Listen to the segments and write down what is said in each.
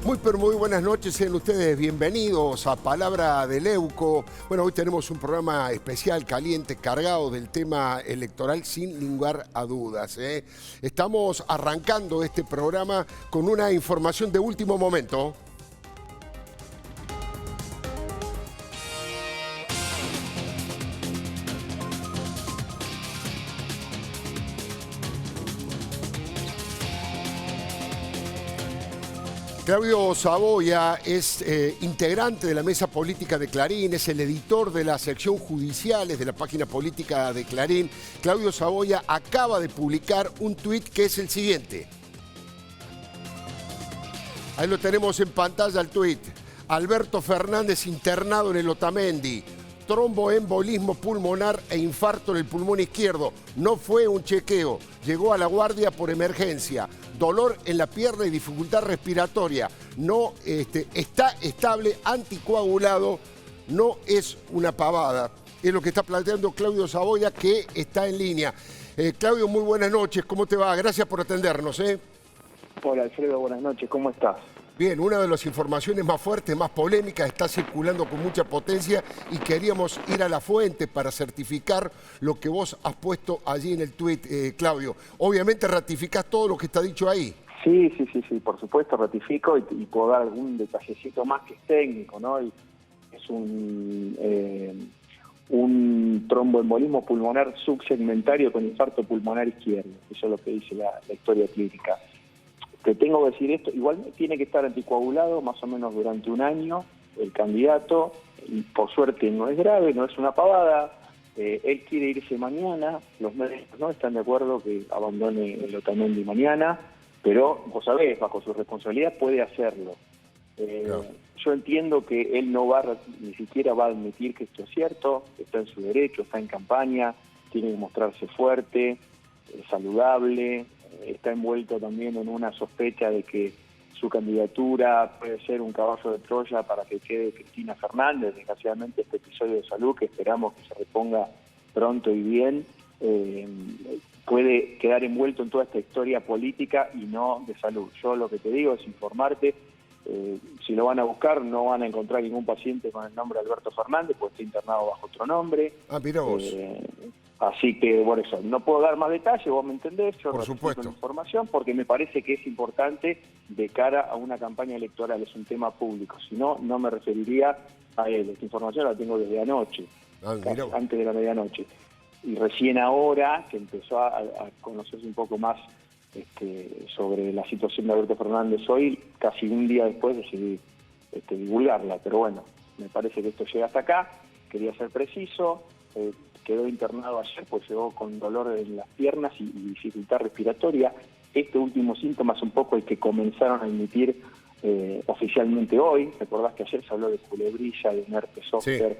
Muy pero muy buenas noches, sean ustedes bienvenidos a Palabra de Leuco. Bueno, hoy tenemos un programa especial, caliente, cargado del tema electoral sin lugar a dudas. Estamos arrancando este programa con una información de último momento. Claudio Saboya es integrante de la mesa política de Clarín, es el editor de la sección judiciales de la página política de Clarín. Claudio Saboya acaba de publicar un tuit que es el siguiente. Ahí lo tenemos en pantalla el tuit. Alberto Fernández internado en el Otamendi. Tromboembolismo pulmonar e infarto en el pulmón izquierdo. No fue un chequeo. Llegó a la guardia por emergencia. Dolor en la pierna y dificultad respiratoria. No está estable, anticoagulado. No es una pavada. Es lo que está planteando Claudio Saboya, que está en línea. Claudio, muy buenas noches. ¿Cómo te va? Gracias por atendernos. Hola, Alfredo. Buenas noches. ¿Cómo estás? Bien, una de las informaciones más fuertes, más polémicas, está circulando con mucha potencia y queríamos ir a la fuente para certificar lo que vos has puesto allí en el tuit, Claudio. Obviamente ratificás todo lo que está dicho ahí. Sí, por supuesto ratifico y puedo dar algún detallecito más que es técnico, ¿no? Y es un tromboembolismo pulmonar subsegmentario con infarto pulmonar izquierdo. Eso es lo que dice la historia clínica. Te tengo que decir esto, igual tiene que estar anticoagulado más o menos durante un año el candidato, y por suerte no es grave, no es una pavada. Él quiere irse mañana, los médicos no están de acuerdo que abandone el Otamendi mañana, pero vos sabés, bajo su responsabilidad puede hacerlo. Claro. Yo entiendo que él no va, ni siquiera va a admitir que esto es cierto, está en su derecho, está en campaña, tiene que mostrarse fuerte, saludable. Está envuelto también en una sospecha de que su candidatura puede ser un caballo de Troya para que quede Cristina Fernández. Desgraciadamente este episodio de salud, que esperamos que se reponga pronto y bien, puede quedar envuelto en toda esta historia política y no de salud. Yo lo que te digo es informarte. Si lo van a buscar no van a encontrar ningún paciente con el nombre Alberto Fernández, pues está internado bajo otro nombre. Ah, mirá vos. Así que, por eso, no puedo dar más detalles, vos me entendés, yo por ratifico supuesto la información porque me parece que es importante de cara a una campaña electoral, es un tema público, si no, no me referiría a él. Esta información la tengo desde anoche, antes de la medianoche. Y recién ahora, que empezó a conocerse un poco más sobre la situación de Alberto Fernández hoy, casi un día después decidí divulgarla, pero bueno, me parece que esto llega hasta acá, quería ser preciso. Quedó internado ayer, pues llegó con dolor en las piernas y dificultad respiratoria. Este último síntoma es un poco el que comenzaron a emitir oficialmente hoy. Recordás que ayer se habló de culebrilla, de un herpes zóster,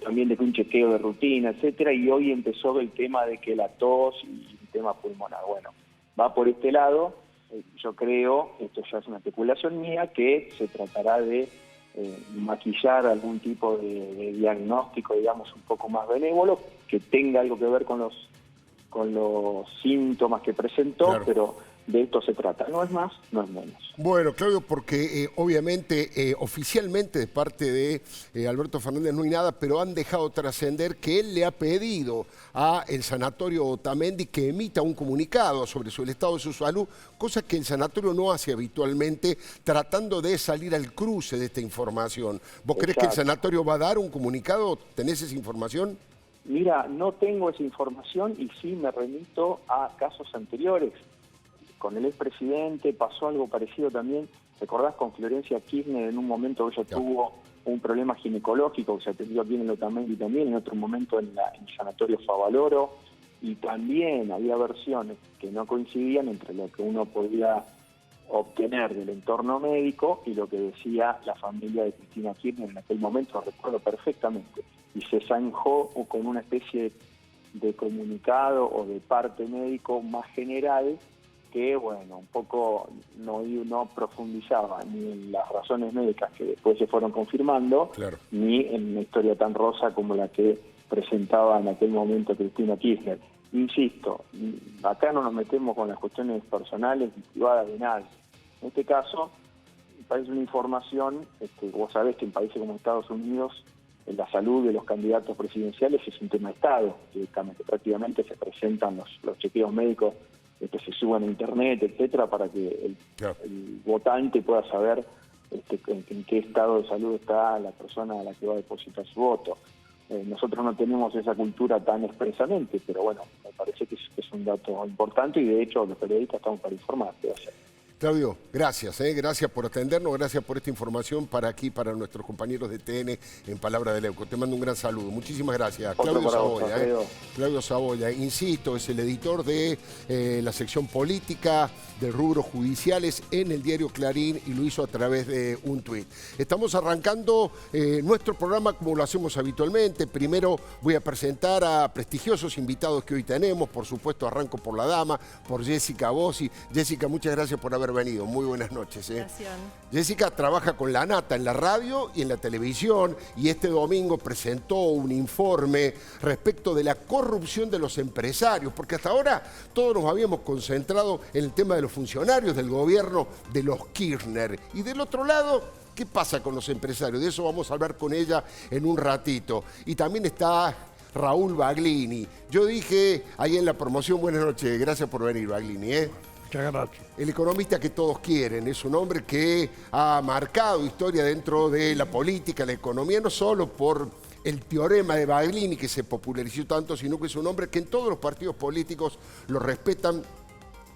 también de un chequeo de rutina, etcétera, y hoy empezó el tema de que la tos y el tema pulmonar. Bueno, va por este lado. Yo creo, esto ya es una especulación mía, que se tratará de maquillar algún tipo de diagnóstico, digamos, un poco más benévolo, que tenga algo que ver con los síntomas que presentó, claro. Pero de esto se trata, no es más, no es menos. Bueno, Claudio, porque obviamente, oficialmente de parte de Alberto Fernández no hay nada, pero han dejado trascender que él le ha pedido al sanatorio Otamendi que emita un comunicado sobre el estado de su salud, cosa que el sanatorio no hace habitualmente, tratando de salir al cruce de esta información. ¿Vos creés que el sanatorio va a dar un comunicado? ¿Tenés esa información? Mira, no tengo esa información y sí me remito a casos anteriores. Con el expresidente pasó algo parecido también. ¿Recordás con Florencia Kirchner? En un momento ella tuvo un problema ginecológico que se atendió aquí en el Otamendi también, en otro momento en el sanatorio Favaloro, y también había versiones que no coincidían entre lo que uno podía obtener del entorno médico y lo que decía la familia de Cristina Kirchner en aquel momento, lo recuerdo perfectamente, y se zanjó con una especie de comunicado o de parte médico más general que, bueno, un poco no profundizaba ni en las razones médicas que después se fueron confirmando, claro, ni en una historia tan rosa como la que presentaba en aquel momento Cristina Kirchner. Insisto, acá no nos metemos con las cuestiones personales y privadas de nadie. En este caso, parece una información, vos sabés que en países como Estados Unidos la salud de los candidatos presidenciales es un tema de Estado, directamente, prácticamente se presentan los chequeos médicos que se suban a internet, etcétera, para que el votante pueda saber en qué estado de salud está la persona a la que va a depositar su voto. Nosotros no tenemos esa cultura tan expresamente, pero bueno, me parece que es un dato importante y de hecho los periodistas estamos para informar. Claudio, gracias, gracias por atendernos, gracias por esta información para aquí, para nuestros compañeros de TN en Palabra de Leuco. Te mando un gran saludo, muchísimas gracias. Claudio Saboya, Claudio Saboya, insisto, es el editor de la sección política del rubro judiciales en el diario Clarín y lo hizo a través de un tuit. Estamos arrancando nuestro programa como lo hacemos habitualmente. Primero voy a presentar a prestigiosos invitados que hoy tenemos. Por supuesto, arranco por la dama, por Jessica Bossi. Jessica, muchas gracias por haber venido. Muy buenas noches. Gracias. Jessica trabaja con La Nata en la radio y en la televisión y este domingo presentó un informe respecto de la corrupción de los empresarios, porque hasta ahora todos nos habíamos concentrado en el tema de los funcionarios del gobierno de los Kirchner. Y del otro lado, ¿qué pasa con los empresarios? De eso vamos a hablar con ella en un ratito. Y también está Raúl Baglini. Yo dije ahí en la promoción, buenas noches, gracias por venir, Baglini. Muchas gracias. El economista que todos quieren, es un hombre que ha marcado historia dentro de la política, la economía, no solo por el teorema de Baglini que se popularizó tanto, sino que es un hombre que en todos los partidos políticos lo respetan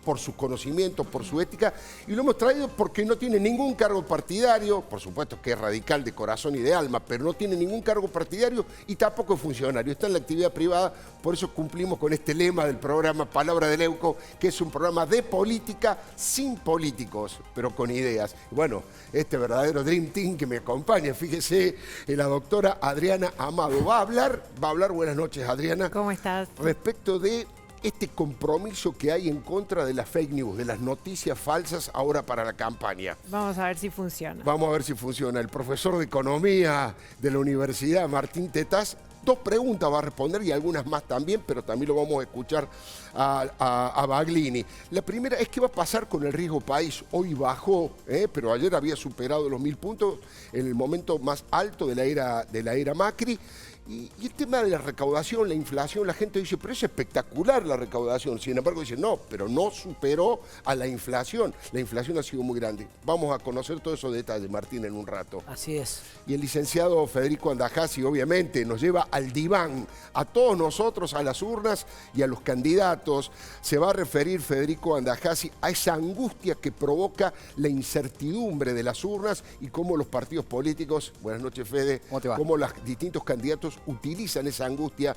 por sus conocimientos, por su ética, y lo hemos traído porque no tiene ningún cargo partidario, por supuesto que es radical de corazón y de alma, pero no tiene ningún cargo partidario y tampoco es funcionario, está en la actividad privada, por eso cumplimos con este lema del programa Palabra de Leuco, que es un programa de política sin políticos, pero con ideas. Bueno, este verdadero Dream Team que me acompaña, fíjese, la doctora Adriana Amado va a hablar, buenas noches Adriana. ¿Cómo estás? Respecto de este compromiso que hay en contra de las fake news, de las noticias falsas ahora para la campaña. Vamos a ver si funciona. Vamos a ver si funciona. El profesor de Economía de la Universidad, Martín Tetaz, 2 preguntas va a responder y algunas más también, pero también lo vamos a escuchar a Baglini. La primera es qué va a pasar con el riesgo país. Hoy bajó, pero ayer había superado los 1000 puntos en el momento más alto de la era Macri. Y el tema de la recaudación, la inflación, la gente dice, pero es espectacular la recaudación. Sin embargo, dice, no, pero no superó a la inflación. La inflación ha sido muy grande. Vamos a conocer todos esos detalles, Martín, en un rato. Así es. Y el licenciado Federico Andajasi, obviamente, nos lleva al diván, a todos nosotros, a las urnas y a los candidatos. Se va a referir Federico Andajasi a esa angustia que provoca la incertidumbre de las urnas y cómo los partidos políticos, buenas noches, Fede, ¿cómo te va? Cómo los distintos candidatos utilizan esa angustia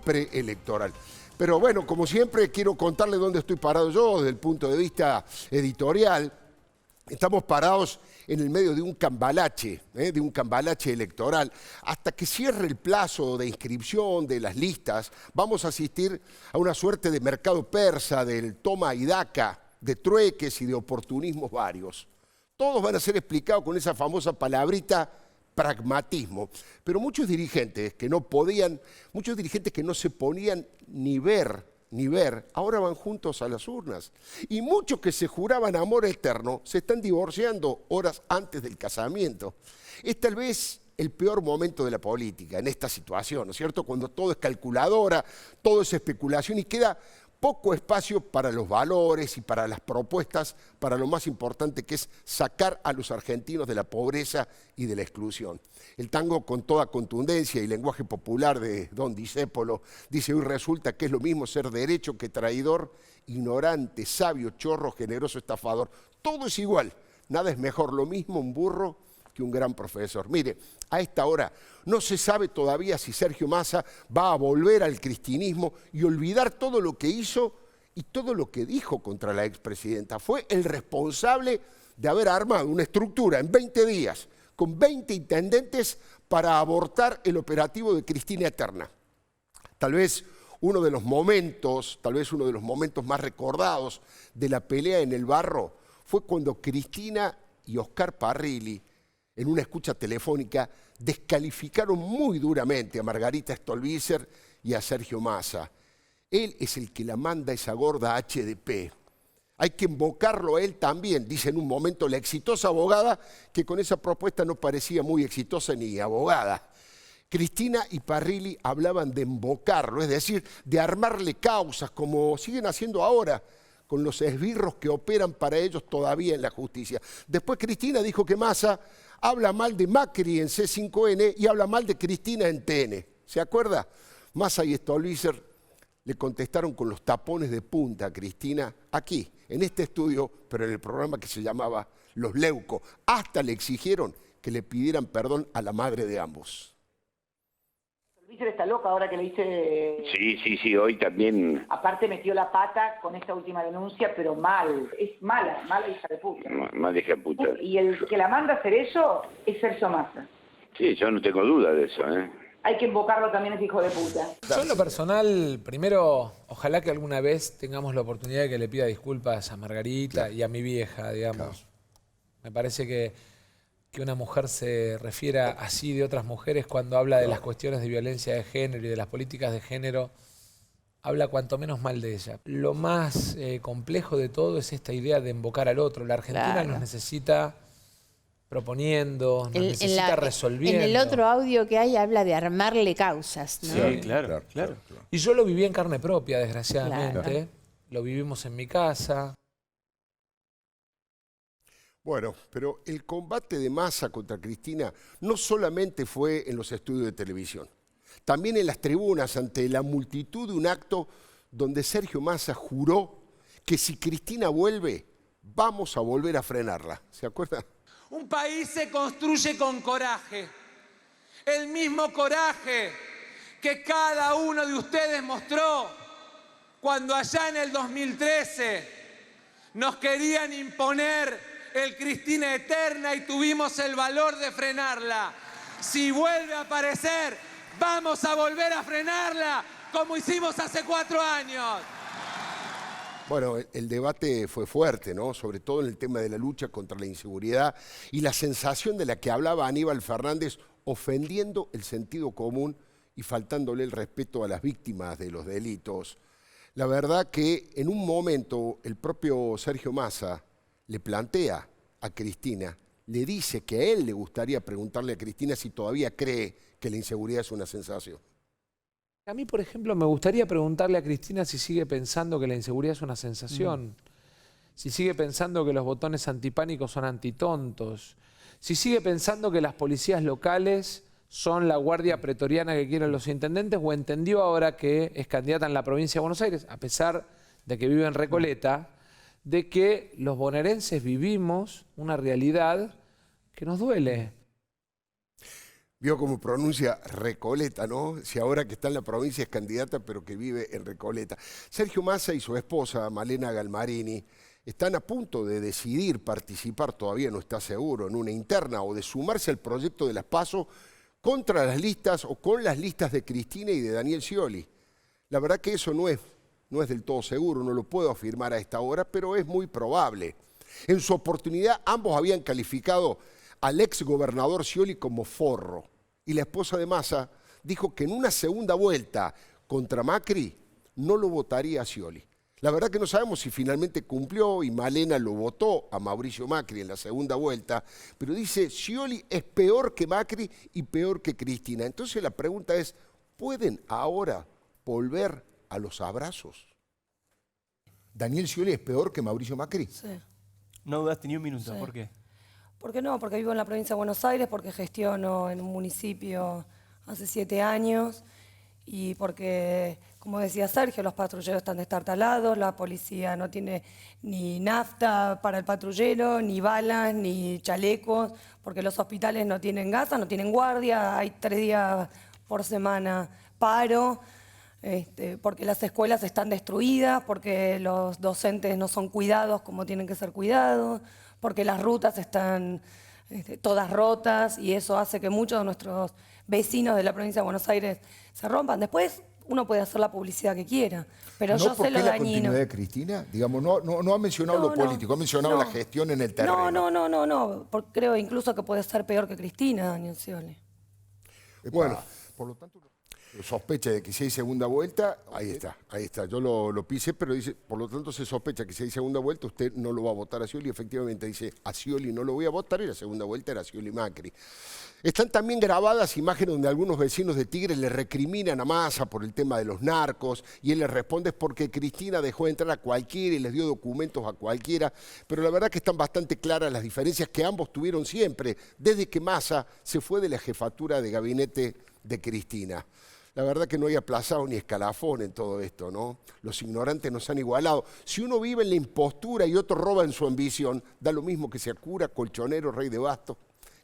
preelectoral. Pero bueno, como siempre, quiero contarle dónde estoy parado yo desde el punto de vista editorial. Estamos parados en el medio de un cambalache electoral. Hasta que cierre el plazo de inscripción de las listas, vamos a asistir a una suerte de mercado persa, del toma y daca, de trueques y de oportunismos varios. Todos van a ser explicados con esa famosa palabrita pragmatismo, pero muchos dirigentes que no se ponían ni ver, ahora van juntos a las urnas. Y muchos que se juraban amor eterno se están divorciando horas antes del casamiento. Es tal vez el peor momento de la política en esta situación, ¿no es cierto? Cuando todo es calculadora, todo es especulación y queda poco espacio para los valores y para las propuestas, para lo más importante que es sacar a los argentinos de la pobreza y de la exclusión. El tango, con toda contundencia y lenguaje popular de Don Discépolo, dice: hoy resulta que es lo mismo ser derecho que traidor, ignorante, sabio, chorro, generoso, estafador. Todo es igual, nada es mejor, lo mismo un burro que un gran profesor. Mire, a esta hora no se sabe todavía si Sergio Massa va a volver al cristinismo y olvidar todo lo que hizo y todo lo que dijo contra la expresidenta. Fue el responsable de haber armado una estructura en 20 días con 20 intendentes para abortar el operativo de Cristina Eterna. Tal vez uno de los momentos más recordados de la pelea en el Barro fue cuando Cristina y Oscar Parrilli, en una escucha telefónica, descalificaron muy duramente a Margarita Stolbizer y a Sergio Massa. Él es el que la manda esa gorda HDP. Hay que invocarlo a él también, dice en un momento la exitosa abogada, que con esa propuesta no parecía muy exitosa ni abogada. Cristina y Parrilli hablaban de invocarlo, es decir, de armarle causas, como siguen haciendo ahora con los esbirros que operan para ellos todavía en la justicia. Después Cristina dijo que Massa habla mal de Macri en C5N y habla mal de Cristina en TN. ¿Se acuerda? Massa y Stolbizer le contestaron con los tapones de punta a Cristina aquí, en este estudio, pero en el programa que se llamaba Los Leucos. Hasta le exigieron que le pidieran perdón a la madre de ambos. Stolbizer está loca ahora que le dice... Sí, hoy también... Aparte metió la pata con esta última denuncia, pero mal. Es mala hija de puta. Mal hija de puta. Y el que la manda a hacer eso es Sergio Massa. Sí, yo no tengo duda de eso, Hay que invocarlo también a ese hijo de puta. Yo en lo personal, primero, ojalá que alguna vez tengamos la oportunidad de que le pida disculpas a Margarita y a mi vieja, digamos. Me parece que una mujer se refiera así de otras mujeres cuando habla de las cuestiones de violencia de género y de las políticas de género, habla cuanto menos mal de ella. Lo más complejo de todo es esta idea de invocar al otro. La Argentina nos necesita proponiendo, nos necesita resolviendo. En el otro audio que hay habla de armarle causas, ¿no? Sí, claro. Y yo lo viví en carne propia, desgraciadamente. Claro. Lo vivimos en mi casa. Bueno, pero el combate de Massa contra Cristina no solamente fue en los estudios de televisión, también en las tribunas ante la multitud de un acto donde Sergio Massa juró que si Cristina vuelve, vamos a volver a frenarla. ¿Se acuerdan? Un país se construye con coraje, el mismo coraje que cada uno de ustedes mostró cuando allá en el 2013 nos querían imponer el Cristina Eterna y tuvimos el valor de frenarla. Si vuelve a aparecer, vamos a volver a frenarla como hicimos hace 4 años. Bueno, el debate fue fuerte, ¿no? Sobre todo en el tema de la lucha contra la inseguridad y la sensación de la que hablaba Aníbal Fernández, ofendiendo el sentido común y faltándole el respeto a las víctimas de los delitos. La verdad que en un momento el propio Sergio Massa le plantea a Cristina, le dice que a él le gustaría preguntarle a Cristina si todavía cree que la inseguridad es una sensación. A mí, por ejemplo, me gustaría preguntarle a Cristina si sigue pensando que la inseguridad es una sensación, si sigue pensando que los botones antipánicos son antitontos, si sigue pensando que las policías locales son la guardia pretoriana que quieren los intendentes, o entendió ahora que es candidata en la provincia de Buenos Aires, a pesar de que vive en Recoleta, de que los bonaerenses vivimos una realidad que nos duele. Vio cómo pronuncia Recoleta, ¿no? Si ahora que está en la provincia es candidata, pero que vive en Recoleta. Sergio Massa y su esposa, Malena Galmarini, están a punto de decidir participar, todavía no está seguro, en una interna o de sumarse al proyecto de las PASO contra las listas o con las listas de Cristina y de Daniel Scioli. La verdad que eso no es del todo seguro, no lo puedo afirmar a esta hora, pero es muy probable. En su oportunidad, ambos habían calificado al ex gobernador Scioli como forro. Y la esposa de Massa dijo que en una segunda vuelta contra Macri no lo votaría a Scioli. La verdad que no sabemos si finalmente cumplió y Malena lo votó a Mauricio Macri en la segunda vuelta, pero dice Scioli es peor que Macri y peor que Cristina. Entonces la pregunta es, ¿pueden ahora volver a los abrazos? ¿Daniel Scioli es peor que Mauricio Macri? Sí. No dudaste ni un minuto, Sí. ¿por qué? ¿Por qué no? Porque vivo en la provincia de Buenos Aires, porque gestiono en un municipio hace 7 años y porque, como decía Sergio, los patrulleros están destartalados, la policía no tiene ni nafta para el patrullero, ni balas, ni chalecos, porque los hospitales no tienen gasas, no tienen guardia, hay 3 días por semana paro. Porque las escuelas están destruidas, porque los docentes no son cuidados como tienen que ser cuidados, porque las rutas están todas rotas y eso hace que muchos de nuestros vecinos de la provincia de Buenos Aires se rompan. Después uno puede hacer la publicidad que quiera, pero yo sé lo la dañino. continuidad de Cristina? Digamos, no ha mencionado lo político, ha mencionado la gestión en el terreno. No, porque creo incluso que puede ser peor que Cristina, Daniel Scioli. Bueno, por lo tanto... Sospecha de que si hay segunda vuelta, ahí está. Yo lo pisé, pero dice, por lo tanto se sospecha que si hay segunda vuelta usted no lo va a votar a Scioli. Efectivamente dice, a Scioli no lo voy a votar y la segunda vuelta era Scioli Macri. Están también grabadas imágenes donde algunos vecinos de Tigre le recriminan a Massa por el tema de los narcos y él les responde es porque Cristina dejó de entrar a cualquiera y les dio documentos a cualquiera, pero la verdad que están bastante claras las diferencias que ambos tuvieron siempre, desde que Massa se fue de la jefatura de gabinete de Cristina. La verdad que no hay aplazado ni escalafón en todo esto, ¿no? Los ignorantes nos han igualado. Si uno vive en la impostura y otro roba en su ambición, da lo mismo que sea cura, colchonero, rey de bastos,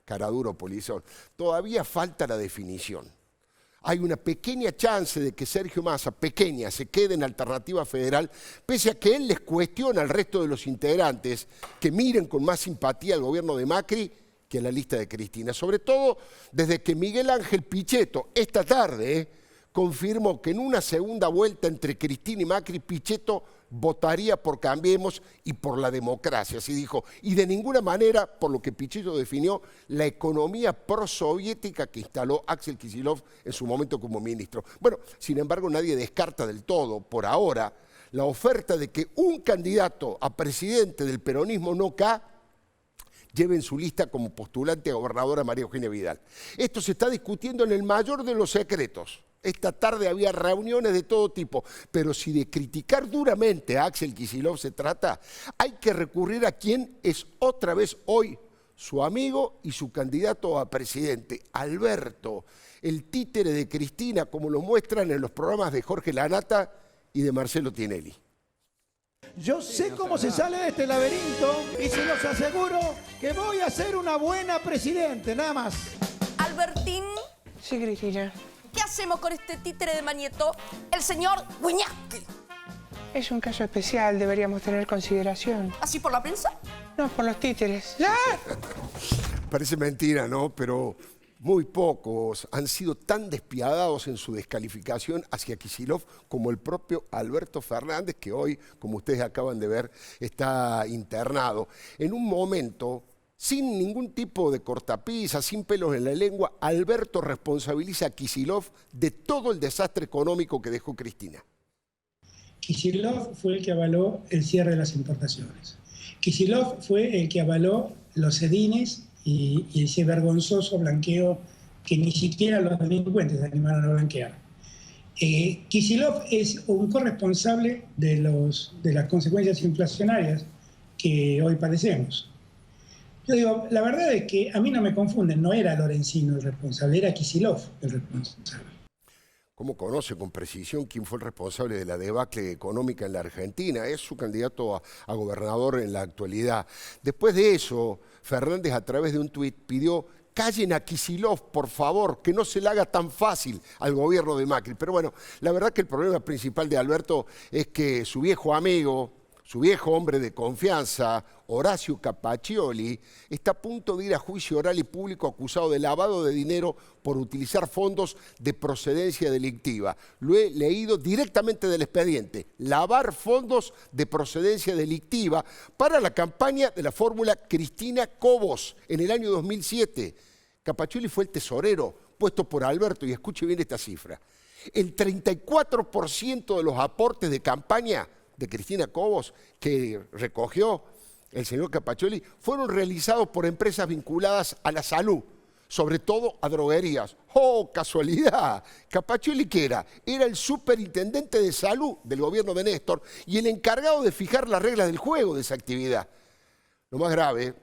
caraduro, polizón. Todavía falta la definición. Hay una pequeña chance de que Sergio Massa, pequeña, se quede en Alternativa Federal, pese a que él les cuestiona al resto de los integrantes que miren con más simpatía al gobierno de Macri que a la lista de Cristina. Sobre todo desde que Miguel Ángel Pichetto, esta tarde, confirmó que en una segunda vuelta entre Cristina y Macri, Pichetto votaría por Cambiemos y por la democracia, así dijo. Y de ninguna manera, por lo que Pichetto definió, la economía prosoviética que instaló Axel Kicillof en su momento como ministro. Bueno, sin embargo, nadie descarta del todo, por ahora, la oferta de que un candidato a presidente del peronismo no K lleve en su lista como postulante a gobernadora María Eugenia Vidal. Esto se está discutiendo en el mayor de los secretos. Esta tarde había reuniones de todo tipo, pero si de criticar duramente a Axel Kicillof se trata, hay que recurrir a quien es otra vez hoy su amigo y su candidato a presidente, Alberto, el títere de Cristina, como lo muestran en los programas de Jorge Lanata y de Marcelo Tinelli. Yo sé cómo se sale de este laberinto y se los aseguro que voy a ser una buena presidente, nada más. Albertín. Sí, Cristina. ¿Qué hacemos con este títere de Mañeto, el señor Guiñazqui? Es un caso especial, deberíamos tener consideración. ¿Así por la prensa? No, por los títeres. ¡Ah! Parece mentira, ¿no? Pero muy pocos han sido tan despiadados en su descalificación hacia Kicillof como el propio Alberto Fernández, que hoy, como ustedes acaban de ver, está internado. En un momento, sin ningún tipo de cortapisa, sin pelos en la lengua, Alberto responsabiliza a Kicillof de todo el desastre económico que dejó Cristina. Kicillof fue el que avaló el cierre de las importaciones. Kicillof fue el que avaló los sedines y ese vergonzoso blanqueo que ni siquiera los delincuentes se animaron a blanquear. Kicillof es un corresponsable de las consecuencias inflacionarias que hoy padecemos. Yo digo, la verdad es que a mí no me confunden, no era Lorenzino el responsable, era Kicillof el responsable. ¿Cómo conoce con precisión quién fue el responsable de la debacle económica en la Argentina? Es su candidato a gobernador en la actualidad. Después de eso, Fernández a través de un tuit pidió: callen a Kicillof, por favor, que no se le haga tan fácil al gobierno de Macri. Pero bueno, la verdad que el problema principal de Alberto es que su viejo amigo, su viejo hombre de confianza, Horacio Capaccioli, está a punto de ir a juicio oral y público acusado de lavado de dinero por utilizar fondos de procedencia delictiva. Lo he leído directamente del expediente. Lavar fondos de procedencia delictiva para la campaña de la fórmula Cristina Cobos en el año 2007. Capaccioli fue el tesorero puesto por Alberto, y escuche bien esta cifra. El 34% de los aportes de campaña de Cristina Cobos que recogió el señor Capaccioli fueron realizados por empresas vinculadas a la salud, sobre todo a droguerías. ¡Oh, casualidad! Capaccioli, ¿qué era? Era el superintendente de salud del gobierno de Néstor y el encargado de fijar las reglas del juego de esa actividad. Lo más grave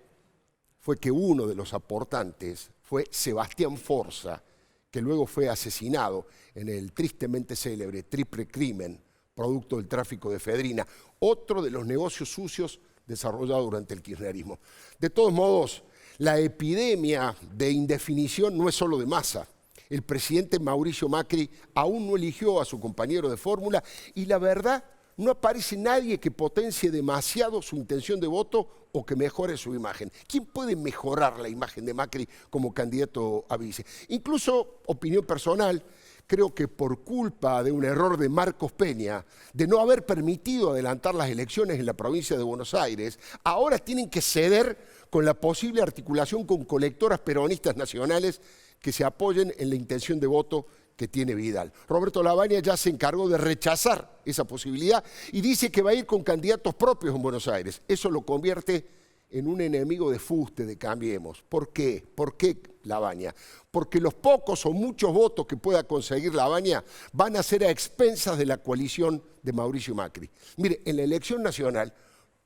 fue que uno de los aportantes fue Sebastián Forza, que luego fue asesinado en el tristemente célebre triple crimen producto del tráfico de efedrina, otro de los negocios sucios desarrollados durante el kirchnerismo. De todos modos, la epidemia de indefinición no es solo de Massa. El presidente Mauricio Macri aún no eligió a su compañero de fórmula y la verdad, no aparece nadie que potencie demasiado su intención de voto o que mejore su imagen. ¿Quién puede mejorar la imagen de Macri como candidato a vice? Incluso, opinión personal, creo que por culpa de un error de Marcos Peña, de no haber permitido adelantar las elecciones en la provincia de Buenos Aires, ahora tienen que ceder con la posible articulación con colectoras peronistas nacionales que se apoyen en la intención de voto que tiene Vidal. Roberto Lavagna ya se encargó de rechazar esa posibilidad y dice que va a ir con candidatos propios en Buenos Aires. Eso lo convierte en un enemigo de fuste, de Cambiemos. ¿Por qué? ¿Por qué Lavagna? Porque los pocos o muchos votos que pueda conseguir Lavagna van a ser a expensas de la coalición de Mauricio Macri. Mire, en la elección nacional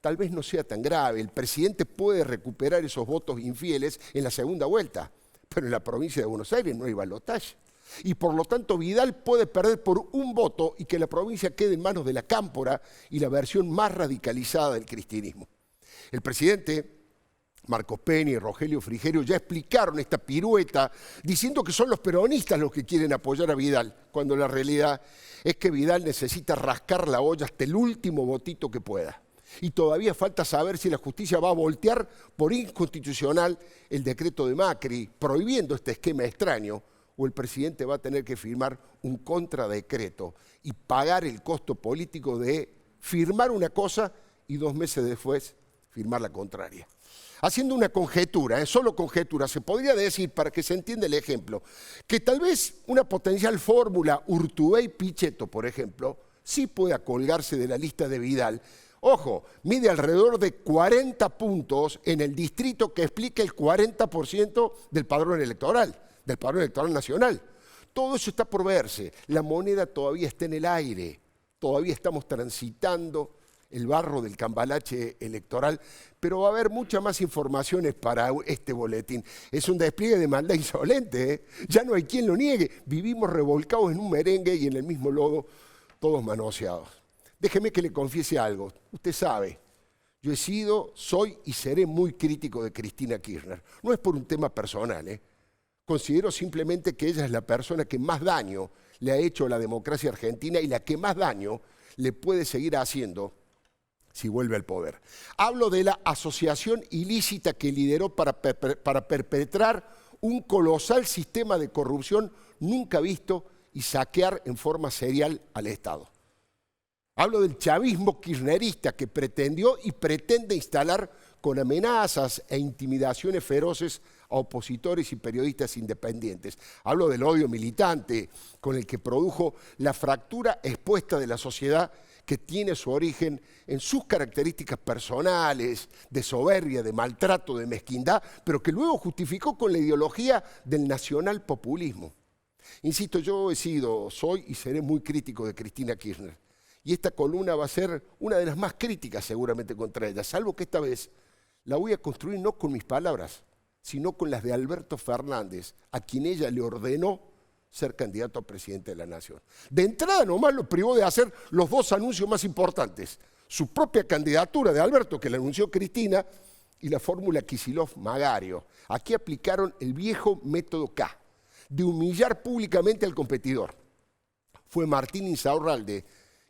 tal vez no sea tan grave. El presidente puede recuperar esos votos infieles en la segunda vuelta, pero en la provincia de Buenos Aires no hay balotaje. Y por lo tanto Vidal puede perder por un voto y que la provincia quede en manos de la Cámpora y la versión más radicalizada del cristinismo. El presidente Marcos Peña y Rogelio Frigerio ya explicaron esta pirueta diciendo que son los peronistas los que quieren apoyar a Vidal, cuando la realidad es que Vidal necesita rascar la olla hasta el último votito que pueda. Y todavía falta saber si la justicia va a voltear por inconstitucional el decreto de Macri, prohibiendo este esquema extraño, o el presidente va a tener que firmar un contradecreto y pagar el costo político de firmar una cosa y 2 meses después firmar la contraria. Haciendo una conjetura, solo conjetura, se podría decir, para que se entienda el ejemplo, que tal vez una potencial fórmula Urtubey-Pichetto, por ejemplo, sí pueda colgarse de la lista de Vidal. Ojo, mide alrededor de 40 puntos en el distrito que explica el 40% del padrón electoral nacional. Todo eso está por verse. La moneda todavía está en el aire. Todavía estamos transitando el barro del cambalache electoral, pero va a haber muchas más informaciones para este boletín. Es un despliegue de maldad insolente, ¿eh? Ya no hay quien lo niegue. Vivimos revolcados en un merengue y en el mismo lodo, todos manoseados. Déjeme que le confiese algo. Usted sabe, yo he sido, soy y seré muy crítico de Cristina Kirchner. No es por un tema personal, ¿eh? Considero simplemente que ella es la persona que más daño le ha hecho a la democracia argentina y la que más daño le puede seguir haciendo si vuelve al poder. Hablo de la asociación ilícita que lideró para perpetrar un colosal sistema de corrupción nunca visto y saquear en forma serial al Estado. Hablo del chavismo kirchnerista que pretendió y pretende instalar con amenazas e intimidaciones feroces a opositores y periodistas independientes. Hablo del odio militante con el que produjo la fractura expuesta de la sociedad que tiene su origen en sus características personales, de soberbia, de maltrato, de mezquindad, pero que luego justificó con la ideología del nacionalpopulismo. Insisto, yo he sido, soy y seré muy crítico de Cristina Kirchner. Y esta columna va a ser una de las más críticas seguramente contra ella, salvo que esta vez la voy a construir no con mis palabras, sino con las de Alberto Fernández, a quien ella le ordenó ser candidato a presidente de la Nación. De entrada nomás lo privó de hacer los 2 anuncios más importantes, su propia candidatura de Alberto, que la anunció Cristina, y la fórmula Kicillof-Magario. Aquí aplicaron el viejo método K, de humillar públicamente al competidor. Fue Martín Insaurralde,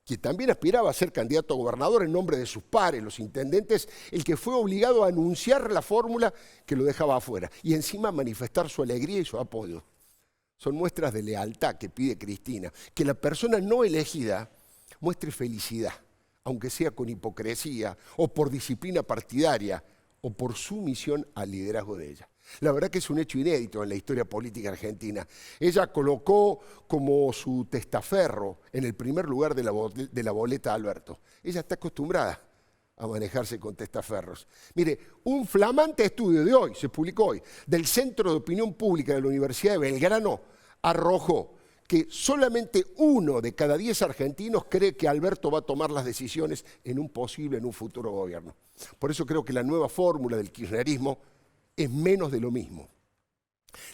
que también aspiraba a ser candidato a gobernador en nombre de sus pares, los intendentes, el que fue obligado a anunciar la fórmula que lo dejaba afuera y encima manifestar su alegría y su apoyo. Son muestras de lealtad que pide Cristina, que la persona no elegida muestre felicidad, aunque sea con hipocresía o por disciplina partidaria o por sumisión al liderazgo de ella. La verdad que es un hecho inédito en la historia política argentina. Ella colocó como su testaferro en el primer lugar de la boleta a Alberto. Ella está acostumbrada a manejarse con testaferros. Mire, un flamante estudio de hoy, se publicó hoy, del Centro de Opinión Pública de la Universidad de Belgrano, arrojó que solamente 1 de cada 10 argentinos cree que Alberto va a tomar las decisiones en un futuro gobierno. Por eso creo que la nueva fórmula del kirchnerismo es menos de lo mismo.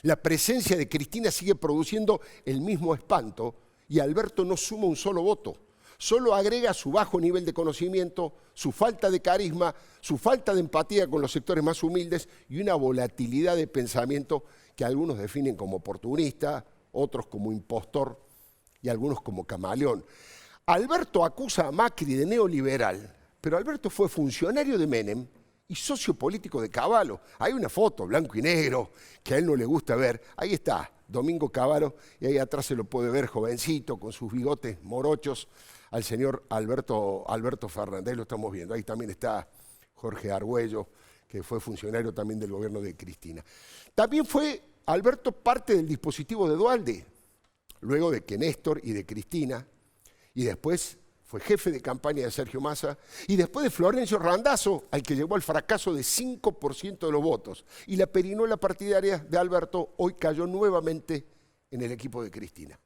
La presencia de Cristina sigue produciendo el mismo espanto y Alberto no suma un solo voto. Solo agrega su bajo nivel de conocimiento, su falta de carisma, su falta de empatía con los sectores más humildes y una volatilidad de pensamiento que algunos definen como oportunista, otros como impostor y algunos como camaleón. Alberto acusa a Macri de neoliberal, pero Alberto fue funcionario de Menem y socio político de Cavallo. Hay una foto, blanco y negro, que a él no le gusta ver. Ahí está, Domingo Cavallo, y ahí atrás se lo puede ver jovencito, con sus bigotes morochos, al señor Alberto Fernández. Ahí lo estamos viendo. Ahí también está Jorge Argüello, que fue funcionario también del gobierno de Cristina. También fue Alberto parte del dispositivo de Duhalde. luego de que Néstor y de Cristina, y después fue jefe de campaña de Sergio Massa, y después de Florencio Randazzo, al que llevó al fracaso de 5% de los votos. Y la perinola partidaria de Alberto hoy cayó nuevamente en el equipo de Cristina.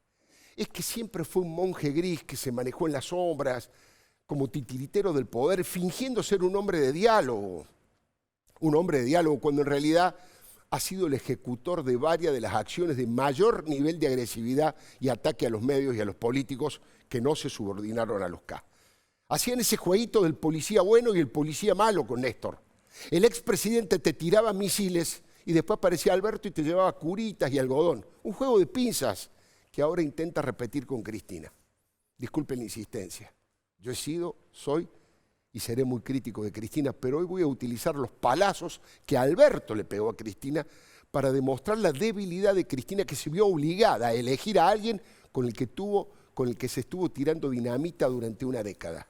Es que siempre fue un monje gris que se manejó en las sombras, como titiritero del poder, fingiendo ser un hombre de diálogo. Un hombre de diálogo cuando en realidad ha sido el ejecutor de varias de las acciones de mayor nivel de agresividad y ataque a los medios y a los políticos que no se subordinaron a los K. Hacían ese jueguito del policía bueno y el policía malo con Néstor. El expresidente te tiraba misiles y después aparecía Alberto y te llevaba curitas y algodón. Un juego de pinzas que ahora intenta repetir con Cristina. Disculpen la insistencia. Yo he sido, soy y seré muy crítico de Cristina, pero hoy voy a utilizar los palazos que Alberto le pegó a Cristina para demostrar la debilidad de Cristina, que se vio obligada a elegir a alguien con el que se estuvo tirando dinamita durante una década.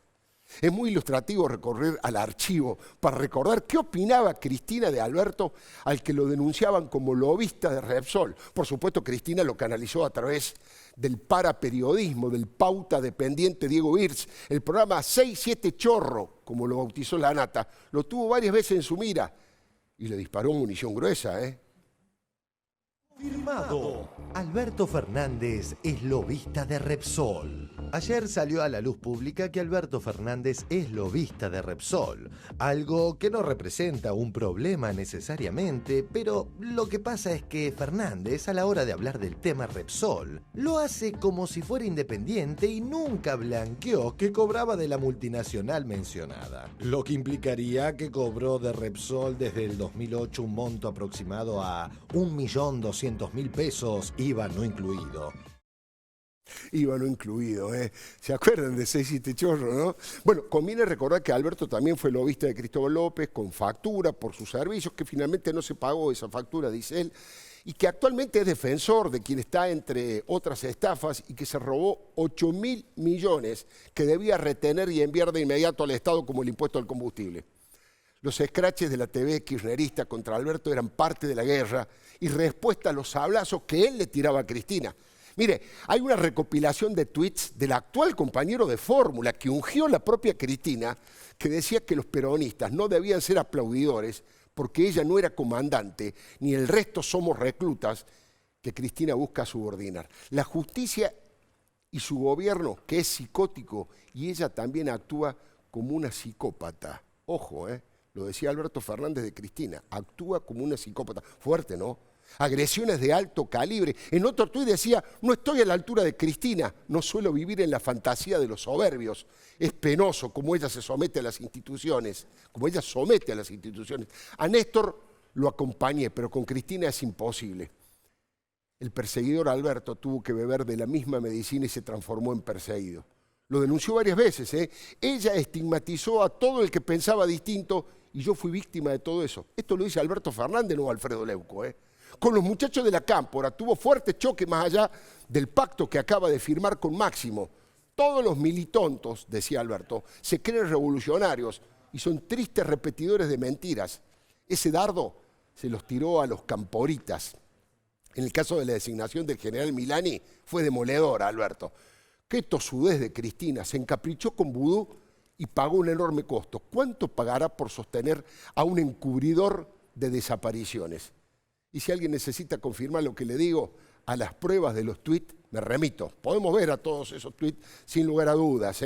Es muy ilustrativo recorrer al archivo para recordar qué opinaba Cristina de Alberto, al que lo denunciaban como lobista de Repsol. Por supuesto, Cristina lo canalizó a través del paraperiodismo, del pauta dependiente Diego Birz. El programa 6-7 Chorro, como lo bautizó la Nata, lo tuvo varias veces en su mira y le disparó munición gruesa, Firmado. Alberto Fernández es lobista de Repsol. Ayer salió a la luz pública que Alberto Fernández es lobista de Repsol, algo que no representa un problema necesariamente, pero lo que pasa es que Fernández, a la hora de hablar del tema Repsol, lo hace como si fuera independiente y nunca blanqueó que cobraba de la multinacional mencionada, lo que implicaría que cobró de Repsol desde el 2008 un monto aproximado a 1.200.000 pesos, IVA no incluido. IVA no incluido, ¿Se acuerdan de 6-7 Chorro, no? Bueno, conviene recordar que Alberto también fue lobista de Cristóbal López con factura por sus servicios, que finalmente no se pagó esa factura, dice él, y que actualmente es defensor de quien está entre otras estafas y que se robó 8.000 millones que debía retener y enviar de inmediato al Estado como el impuesto al combustible. Los escraches de la TV kirchnerista contra Alberto eran parte de la guerra y respuesta a los sablazos que él le tiraba a Cristina. Mire, hay una recopilación de tweets del actual compañero de fórmula que ungió la propia Cristina, que decía que los peronistas no debían ser aplaudidores porque ella no era comandante, ni el resto somos reclutas, que Cristina busca subordinar. La justicia y su gobierno, que es psicótico, y ella también actúa como una psicópata. Ojo, lo decía Alberto Fernández de Cristina, actúa como una psicópata. Fuerte, ¿no? Agresiones de alto calibre. En otro tuit decía, no estoy a la altura de Cristina, no suelo vivir en la fantasía de los soberbios. Es penoso como ella se somete a las instituciones, como ella somete a las instituciones. A Néstor lo acompañé, pero con Cristina es imposible. El perseguidor Alberto tuvo que beber de la misma medicina y se transformó en perseguido. Lo denunció varias veces, Ella estigmatizó a todo el que pensaba distinto y yo fui víctima de todo eso. Esto lo dice Alberto Fernández, no Alfredo Leuco, Con los muchachos de la Cámpora tuvo fuerte choque más allá del pacto que acaba de firmar con Máximo. Todos los militontos, decía Alberto, se creen revolucionarios y son tristes repetidores de mentiras. Ese dardo se los tiró a los camporitas. En el caso de la designación del general Milani fue demoledora, Alberto. Qué tosudez de Cristina, se encaprichó con vudú y pagó un enorme costo. ¿Cuánto pagará por sostener a un encubridor de desapariciones? Y si alguien necesita confirmar lo que le digo, a las pruebas de los tuits me remito. Podemos ver a todos esos tuits sin lugar a dudas.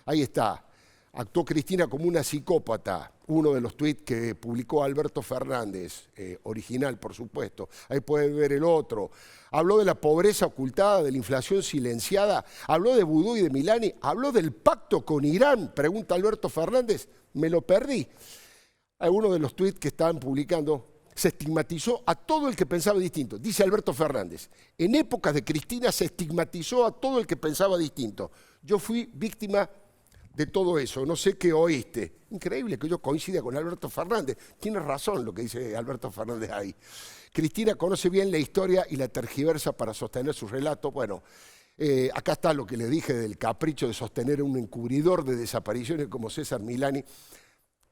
Ahí está. Actuó Cristina como una psicópata. Uno de los tuits que publicó Alberto Fernández, original por supuesto. Ahí pueden ver el otro. Habló de la pobreza ocultada, de la inflación silenciada. Habló de vudú y de Milani. Habló del pacto con Irán, pregunta Alberto Fernández. Me lo perdí. Algunos de los tuits que estaban publicando se estigmatizó a todo el que pensaba distinto. Dice Alberto Fernández, en épocas de Cristina se estigmatizó a todo el que pensaba distinto. Yo fui víctima de todo eso, no sé qué oíste. Increíble que yo coincida con Alberto Fernández. Tiene razón lo que dice Alberto Fernández ahí. Cristina conoce bien la historia y la tergiversa para sostener su relato. Bueno, acá está lo que le dije del capricho de sostener a un encubridor de desapariciones como César Milani.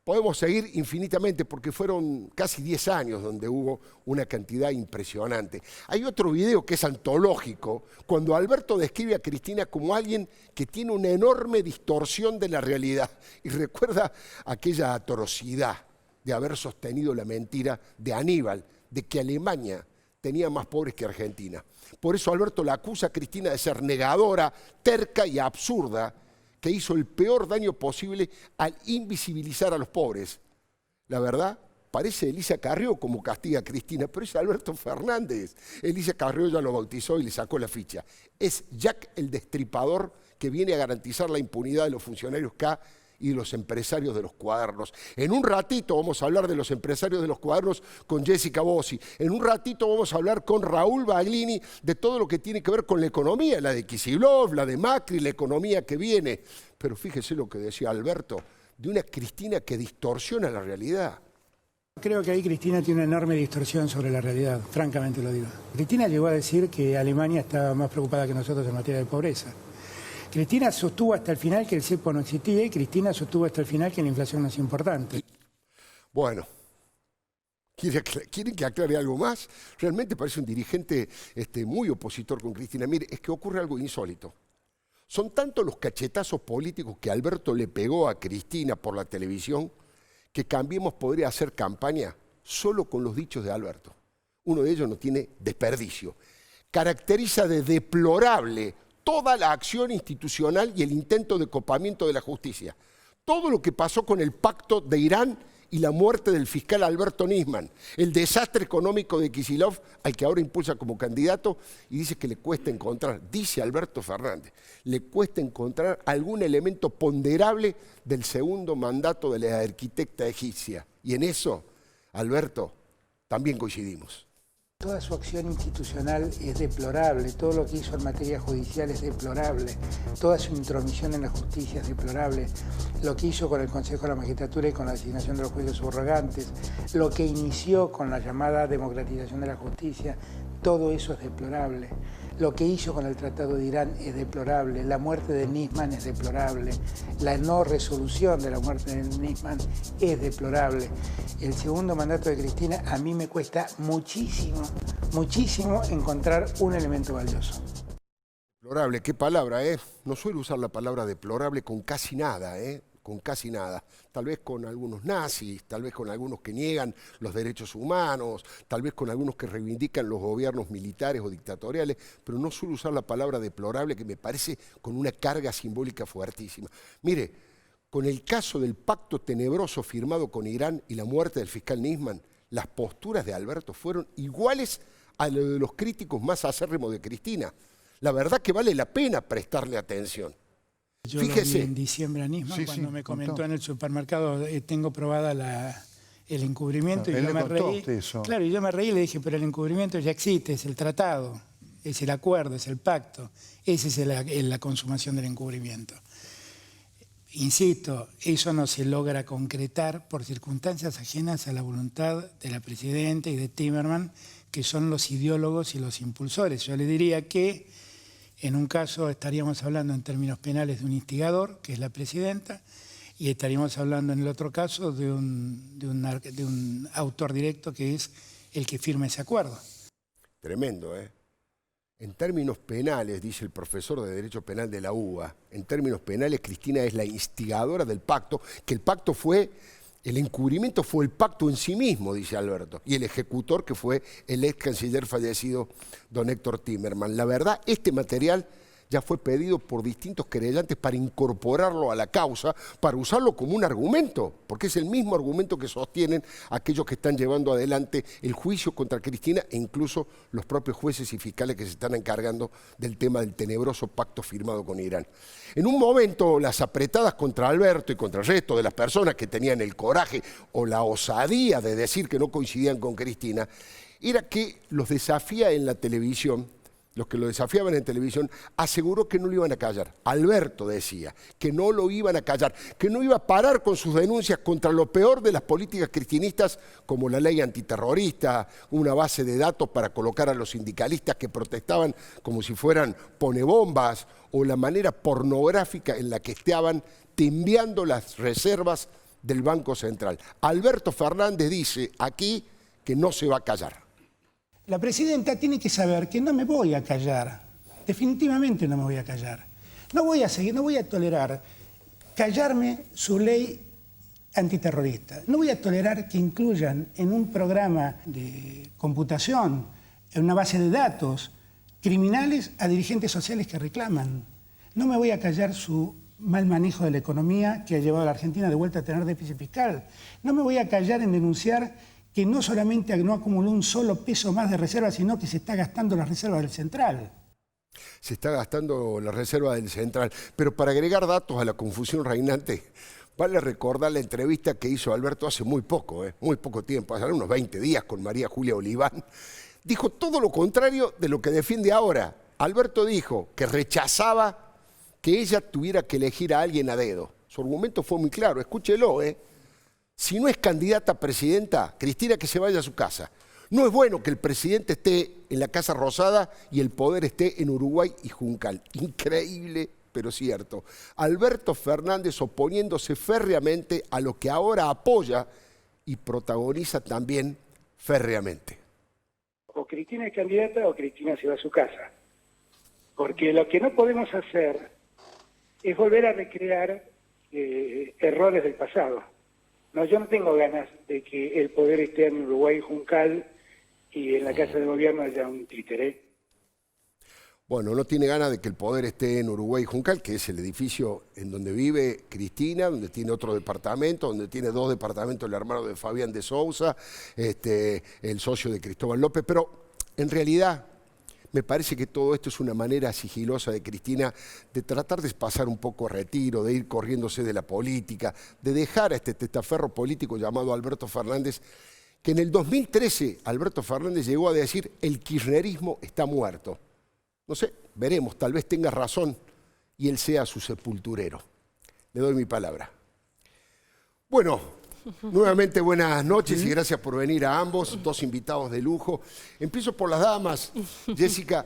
Podemos seguir infinitamente porque fueron casi 10 años donde hubo una cantidad impresionante. Hay otro video que es antológico, cuando Alberto describe a Cristina como alguien que tiene una enorme distorsión de la realidad y recuerda aquella atrocidad de haber sostenido la mentira de Aníbal, de que Alemania tenía más pobres que Argentina. Por eso Alberto la acusa a Cristina de ser negadora, terca y absurda, que hizo el peor daño posible al invisibilizar a los pobres. La verdad, parece Elisa Carrió como castiga a Cristina, pero es Alberto Fernández. Elisa Carrió ya lo bautizó y le sacó la ficha. Es Jack el Destripador que viene a garantizar la impunidad de los funcionarios K y de los empresarios de los cuadernos. En un ratito vamos a hablar de los empresarios de los cuadernos con Jessica Bossi. En un ratito vamos a hablar con Raúl Baglini de todo lo que tiene que ver con la economía, la de Kicillof, la de Macri, la economía que viene. Pero fíjese lo que decía Alberto, de una Cristina que distorsiona la realidad. Creo que ahí Cristina tiene una enorme distorsión sobre la realidad, francamente lo digo. Cristina llegó a decir que Alemania estaba más preocupada que nosotros en materia de pobreza. Cristina sostuvo hasta el final que el cepo no existía y Cristina sostuvo hasta el final que la inflación no es importante. Bueno, ¿quieren que aclare algo más? Realmente parece un dirigente muy opositor con Cristina. Mire, es que ocurre algo insólito. Son tantos los cachetazos políticos que Alberto le pegó a Cristina por la televisión que Cambiemos podría hacer campaña solo con los dichos de Alberto. Uno de ellos no tiene desperdicio. Caracteriza de deplorable toda la acción institucional y el intento de copamiento de la justicia. Todo lo que pasó con el pacto de Irán y la muerte del fiscal Alberto Nisman, el desastre económico de Kicillof, al que ahora impulsa como candidato, y dice que le cuesta encontrar, dice Alberto Fernández, le cuesta encontrar algún elemento ponderable del segundo mandato de la arquitecta egipcia. Y en eso, Alberto, también coincidimos. Toda su acción institucional es deplorable, todo lo que hizo en materia judicial es deplorable, toda su intromisión en la justicia es deplorable, lo que hizo con el Consejo de la Magistratura y con la designación de los jueces subrogantes, lo que inició con la llamada democratización de la justicia, todo eso es deplorable. Lo que hizo con el Tratado de Irán es deplorable, la muerte de Nisman es deplorable, la no resolución de la muerte de Nisman es deplorable. El segundo mandato de Cristina a mí me cuesta muchísimo, muchísimo encontrar un elemento valioso. Deplorable, qué palabra, ¿eh? No suelo usar la palabra deplorable con casi nada, con casi nada. Tal vez con algunos nazis, tal vez con algunos que niegan los derechos humanos, tal vez con algunos que reivindican los gobiernos militares o dictatoriales, pero no suelo usar la palabra deplorable, que me parece con una carga simbólica fuertísima. Mire, con el caso del pacto tenebroso firmado con Irán y la muerte del fiscal Nisman, las posturas de Alberto fueron iguales a lo de los críticos más acérrimos de Cristina. La verdad que vale la pena prestarle atención. Yo Fíjese. Lo vi en diciembre a Nisman cuando me comentó en el supermercado, tengo probada el encubrimiento, y yo me reí. Claro, y yo me reí y le dije, pero el encubrimiento ya existe, es el tratado, es el acuerdo, es el pacto, esa es la consumación del encubrimiento. Insisto, eso no se logra concretar por circunstancias ajenas a la voluntad de la presidenta y de Timerman, que son los ideólogos y los impulsores. Yo le diría que en un caso estaríamos hablando en términos penales de un instigador, que es la presidenta, y estaríamos hablando en el otro caso de un autor directo, que es el que firma ese acuerdo. Tremendo, ¿eh? En términos penales, dice el profesor de Derecho Penal de la UBA, en términos penales Cristina es la instigadora del pacto, que el pacto fue, el encubrimiento fue el pacto en sí mismo, dice Alberto, y el ejecutor que fue el ex canciller fallecido don Héctor Timerman. La verdad, este material ya fue pedido por distintos querellantes para incorporarlo a la causa, para usarlo como un argumento, porque es el mismo argumento que sostienen aquellos que están llevando adelante el juicio contra Cristina e incluso los propios jueces y fiscales que se están encargando del tema del tenebroso pacto firmado con Irán. En un momento, las apretadas contra Alberto y contra el resto de las personas que tenían el coraje o la osadía de decir que no coincidían con Cristina, era que los desafía en la televisión. Los que lo desafiaban en televisión, aseguró que no lo iban a callar. Alberto decía que no lo iban a callar, que no iba a parar con sus denuncias contra lo peor de las políticas cristinistas, como la ley antiterrorista, una base de datos para colocar a los sindicalistas que protestaban como si fueran ponebombas, o la manera pornográfica en la que estaban timbiando las reservas del Banco Central. Alberto Fernández dice aquí que no se va a callar. La presidenta tiene que saber que no me voy a callar. Definitivamente no me voy a callar. No voy a seguir, no voy a tolerar callarme su ley antiterrorista. No voy a tolerar que incluyan en un programa de computación, en una base de datos, criminales a dirigentes sociales que reclaman. No me voy a callar su mal manejo de la economía que ha llevado a la Argentina de vuelta a tener déficit fiscal. No me voy a callar en denunciar que no solamente no acumuló un solo peso más de reservas, sino que se está gastando las reservas del Central. Se está gastando la reserva del Central. Pero para agregar datos a la confusión reinante, vale recordar la entrevista que hizo Alberto hace muy poco tiempo, hace unos 20 días con María Julia Oliván. Dijo todo lo contrario de lo que defiende ahora. Alberto dijo que rechazaba que ella tuviera que elegir a alguien a dedo. Su argumento fue muy claro, escúchelo, Si no es candidata a presidenta, Cristina que se vaya a su casa. No es bueno que el presidente esté en la Casa Rosada y el poder esté en Uruguay y Juncal. Increíble, pero cierto. Alberto Fernández oponiéndose férreamente a lo que ahora apoya y protagoniza también férreamente. O Cristina es candidata o Cristina se va a su casa. Porque lo que no podemos hacer es volver a recrear errores del pasado. No, yo no tengo ganas de que el poder esté en Uruguay y Juncal y en la Casa de Gobierno haya un títere. Bueno, no tiene ganas de que el poder esté en Uruguay y Juncal, que es el edificio en donde vive Cristina, donde tiene otro departamento, donde tiene 2 departamentos el hermano de Fabián de Sousa, el socio de Cristóbal López, pero en realidad me parece que todo esto es una manera sigilosa de Cristina de tratar de pasar un poco a retiro, de ir corriéndose de la política, de dejar a este testaferro político llamado Alberto Fernández, que en el 2013 Alberto Fernández llegó a decir el kirchnerismo está muerto. No sé, veremos, tal vez tenga razón y él sea su sepulturero. Le doy mi palabra. Bueno, nuevamente buenas noches y gracias por venir a ambos, 2 invitados de lujo. Empiezo por las damas. Jessica,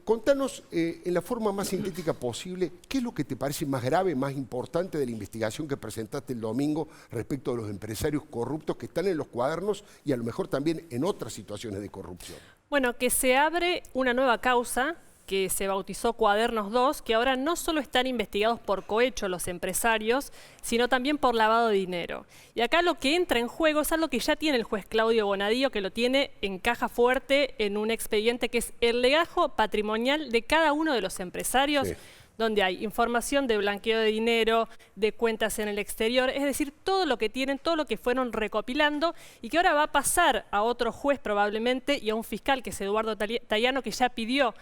contanos en la forma más sintética posible, ¿qué es lo que te parece más grave, más importante de la investigación que presentaste el domingo respecto de los empresarios corruptos que están en los cuadernos y a lo mejor también en otras situaciones de corrupción? Bueno, que se abre una nueva causa que se bautizó Cuadernos 2, que ahora no solo están investigados por cohecho los empresarios, sino también por lavado de dinero. Y acá lo que entra en juego es algo que ya tiene el juez Claudio Bonadío, que lo tiene en caja fuerte en un expediente que es el legajo patrimonial de cada uno de los empresarios, sí, donde hay información de blanqueo de dinero, de cuentas en el exterior, es decir, todo lo que tienen, todo lo que fueron recopilando y que ahora va a pasar a otro juez probablemente y a un fiscal que es Eduardo Tayano, que ya pidió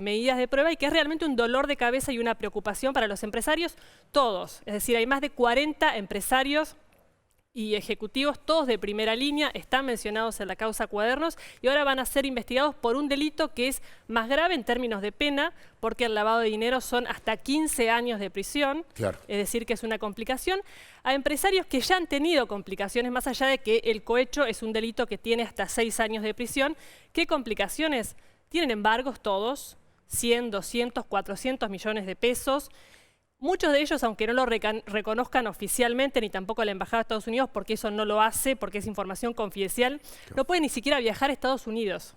medidas de prueba y que es realmente un dolor de cabeza y una preocupación para los empresarios todos. Es decir, hay más de 40 empresarios y ejecutivos, todos de primera línea, están mencionados en la causa Cuadernos y ahora van a ser investigados por un delito que es más grave en términos de pena, porque el lavado de dinero son hasta 15 años de prisión, claro, es decir, que es una complicación, a empresarios que ya han tenido complicaciones, más allá de que el cohecho es un delito que tiene hasta 6 años de prisión. ¿Qué complicaciones? Tienen embargos todos, 100, 200, 400 millones de pesos. Muchos de ellos, aunque no lo reconozcan oficialmente, ni tampoco la Embajada de Estados Unidos, porque eso no lo hace, porque es información confidencial, no pueden ni siquiera viajar a Estados Unidos.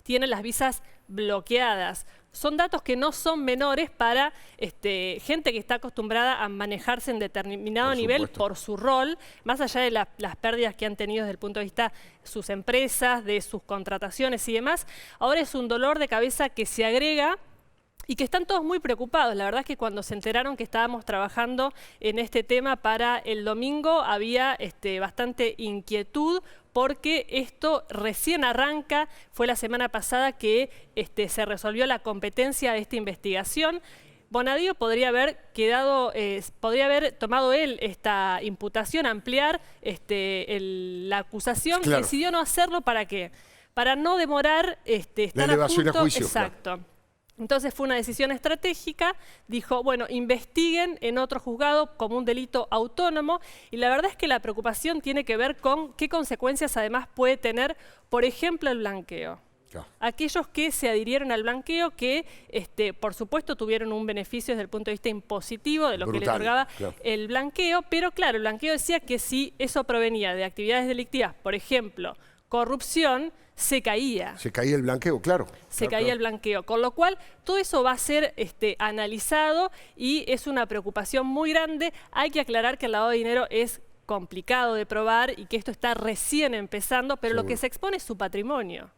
Tienen las visas bloqueadas. Son datos que no son menores para gente que está acostumbrada a manejarse en determinado nivel por su rol, más allá de las pérdidas que han tenido desde el punto de vista de sus empresas, de sus contrataciones y demás. Ahora es un dolor de cabeza que se agrega y que están todos muy preocupados. La verdad es que cuando se enteraron que estábamos trabajando en este tema para el domingo, había bastante inquietud porque esto recién arranca. Fue la semana pasada que se resolvió la competencia de esta investigación. Bonadío podría haber tomado él esta imputación, ampliar la acusación. Claro. Decidió no hacerlo, ¿para qué? Para no demorar estar la elevación a juicio. Exacto. Claro. Entonces fue una decisión estratégica, dijo, bueno, investiguen en otro juzgado como un delito autónomo, y la verdad es que la preocupación tiene que ver con qué consecuencias además puede tener, por ejemplo, el blanqueo. Aquellos que se adhirieron al blanqueo, que por supuesto tuvieron un beneficio desde el punto de vista impositivo de lo que le otorgaba el blanqueo, pero claro, el blanqueo decía que si eso provenía de actividades delictivas, por ejemplo, corrupción, se caía. Se caía el blanqueo, claro. Se caía el blanqueo, con lo cual todo eso va a ser analizado y es una preocupación muy grande. Hay que aclarar que el lavado de dinero es complicado de probar y que esto está recién empezando, pero lo que se expone es su patrimonio.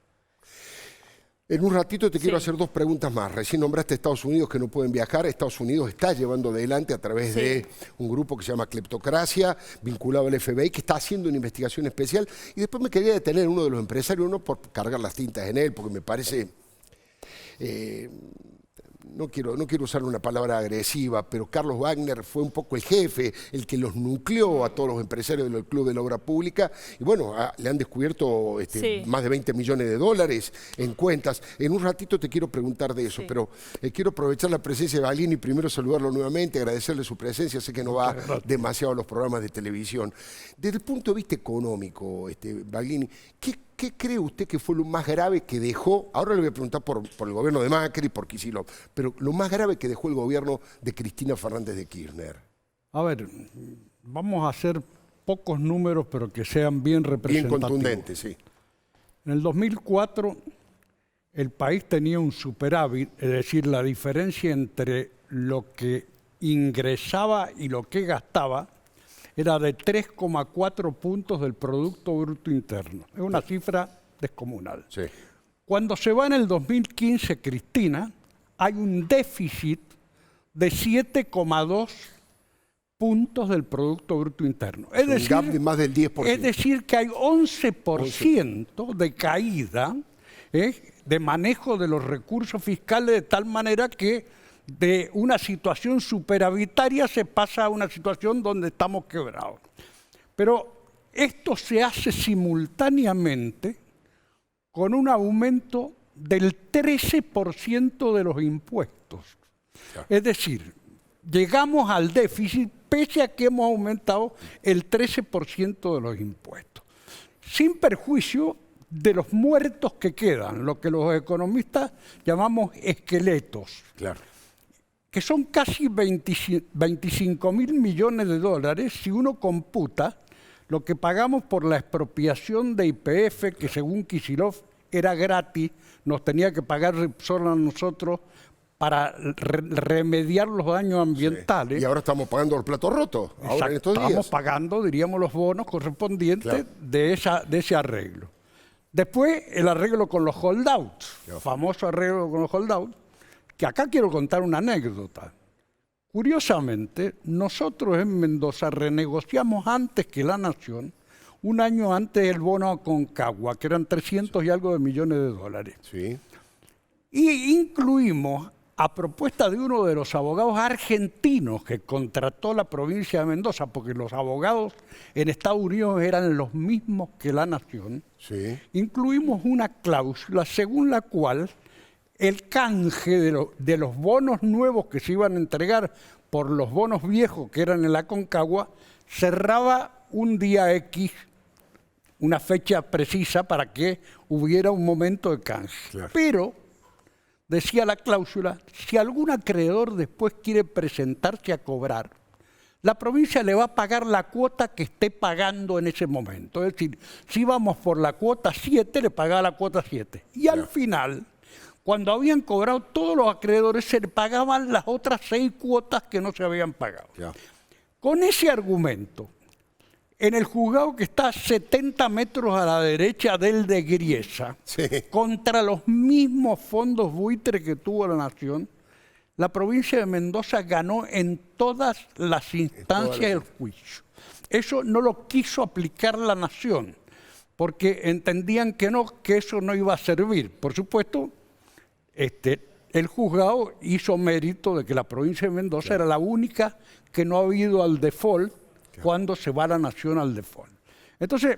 En un ratito te quiero hacer dos preguntas más. Recién nombraste a Estados Unidos que no pueden viajar. Estados Unidos está llevando adelante a través de un grupo que se llama Cleptocracia, vinculado al FBI, que está haciendo una investigación especial. Y después me quería detener uno de los empresarios, no por cargar las tintas en él, porque me parece... No quiero usar una palabra agresiva, pero Carlos Wagner fue un poco el jefe, el que los nucleó a todos los empresarios del Club de la Obra Pública. Y bueno, le han descubierto más de 20 millones de dólares en cuentas. En un ratito te quiero preguntar de eso, pero quiero aprovechar la presencia de Baglini y primero saludarlo nuevamente, agradecerle su presencia. Sé que no va demasiado a los programas de televisión. Desde el punto de vista económico, Baglini, ¿qué cree usted que fue lo más grave que dejó? Ahora le voy a preguntar por el gobierno de Macri, por Kicillof, pero lo más grave que dejó el gobierno de Cristina Fernández de Kirchner. A ver, vamos a hacer pocos números, pero que sean bien representativos. Bien contundentes, sí. En el 2004, el país tenía un superávit, es decir, la diferencia entre lo que ingresaba y lo que gastaba, era de 3,4 puntos del Producto Bruto Interno. Es una cifra descomunal. Sí. Cuando se va en el 2015 Cristina, hay un déficit de 7,2 puntos del Producto Bruto Interno. Es decir, un gap de más del 10%. Es decir, que hay 11% de caída de manejo de los recursos fiscales, de tal manera que de una situación superavitaria se pasa a una situación donde estamos quebrados. Pero esto se hace simultáneamente con un aumento del 13% de los impuestos. Es decir, llegamos al déficit pese a que hemos aumentado el 13% de los impuestos. Sin perjuicio de los muertos que quedan, lo que los economistas llamamos esqueletos. Claro. Que son casi 25.000 millones de dólares si uno computa lo que pagamos por la expropiación de YPF, que según Kicillof era gratis, nos tenía que pagar solo a nosotros para remediar los daños ambientales. Y ahora estamos pagando los platos rotos. Ahora en estos días. Estamos pagando, diríamos, los bonos correspondientes de ese arreglo. Después, el arreglo con los holdouts, famoso arreglo con los holdouts, que acá quiero contar una anécdota. Curiosamente, nosotros en Mendoza renegociamos antes que la Nación, un año antes el bono Aconcagua, que eran 300 y algo de millones de dólares. Sí. Y incluimos, a propuesta de uno de los abogados argentinos que contrató la provincia de Mendoza, porque los abogados en Estados Unidos eran los mismos que la Nación, incluimos una cláusula según la cual el canje de los bonos nuevos que se iban a entregar por los bonos viejos que eran en la Aconcagua cerraba un día X, una fecha precisa para que hubiera un momento de canje. Claro. Pero, decía la cláusula, si algún acreedor después quiere presentarse a cobrar, la provincia le va a pagar la cuota que esté pagando en ese momento. Es decir, si vamos por la cuota 7, le pagaba la cuota 7. Y al final, cuando habían cobrado todos los acreedores, se le pagaban las otras 6 cuotas que no se habían pagado. Con ese argumento, en el juzgado que está a 70 metros a la derecha del de Griesa, contra los mismos fondos buitres que tuvo la Nación, la provincia de Mendoza ganó en todas las instancias del juicio. Eso no lo quiso aplicar la Nación, porque entendían que eso no iba a servir. Por supuesto, el juzgado hizo mérito de que la provincia de Mendoza era la única que no ha ido al default cuando se va la Nación al default. Entonces,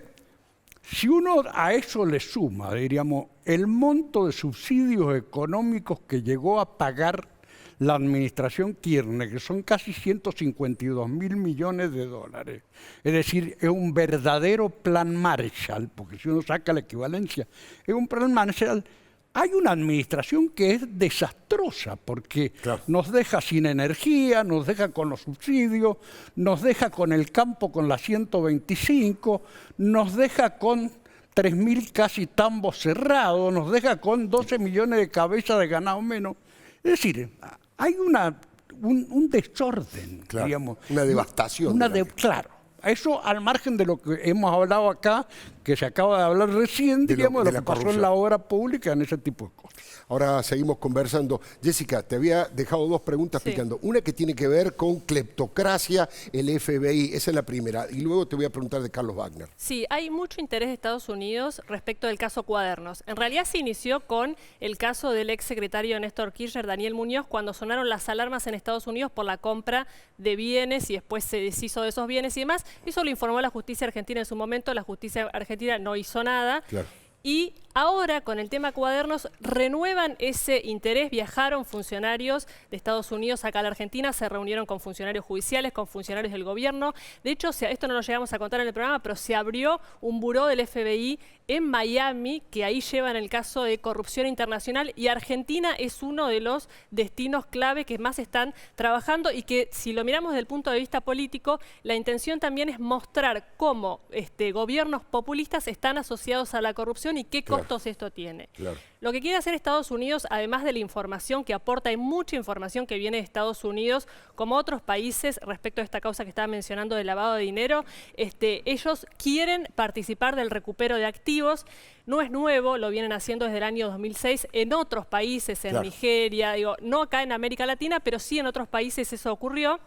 si uno a eso le suma, diríamos, el monto de subsidios económicos que llegó a pagar la administración Kirchner, que son casi 152.000 millones de dólares, es decir, es un verdadero plan Marshall, porque si uno saca la equivalencia, es un plan Marshall hay una administración que es desastrosa porque nos deja sin energía, nos deja con los subsidios, nos deja con el campo con la 125, nos deja con 3.000 casi tambos cerrados, nos deja con 12 millones de cabezas de ganado menos. Es decir, hay un desorden, digamos. Una devastación. Claro. Eso al margen de lo que hemos hablado acá, que se acaba de hablar recién, digamos, de lo que pasó en la obra pública, en ese tipo de cosas. Ahora seguimos conversando. Jessica, te había dejado dos preguntas picando. Una que tiene que ver con cleptocracia, el FBI, esa es la primera. Y luego te voy a preguntar de Carlos Wagner. Sí, hay mucho interés de Estados Unidos respecto del caso Cuadernos. En realidad se inició con el caso del ex secretario Néstor Kirchner, Daniel Muñoz, cuando sonaron las alarmas en Estados Unidos por la compra de bienes y después se deshizo de esos bienes y demás. Eso lo informó la justicia argentina en su momento. La justicia argentina no hizo nada. Claro. Y ahora, con el tema Cuadernos, renuevan ese interés. Viajaron funcionarios de Estados Unidos acá a la Argentina, se reunieron con funcionarios judiciales, con funcionarios del gobierno. De hecho, esto no lo llegamos a contar en el programa, pero se abrió un buró del FBI en Miami, que ahí llevan el caso de corrupción internacional, y Argentina es uno de los destinos clave que más están trabajando y que, si lo miramos desde el punto de vista político, la intención también es mostrar cómo gobiernos populistas están asociados a la corrupción y qué costos esto tiene. Claro. Lo que quiere hacer Estados Unidos, además de la información que aporta, hay mucha información que viene de Estados Unidos, como otros países, respecto a esta causa que estaba mencionando del lavado de dinero, ellos quieren participar del recupero de activos. No es nuevo, lo vienen haciendo desde el año 2006 en otros países, en Nigeria, no acá en América Latina, pero sí en otros países eso ocurrió.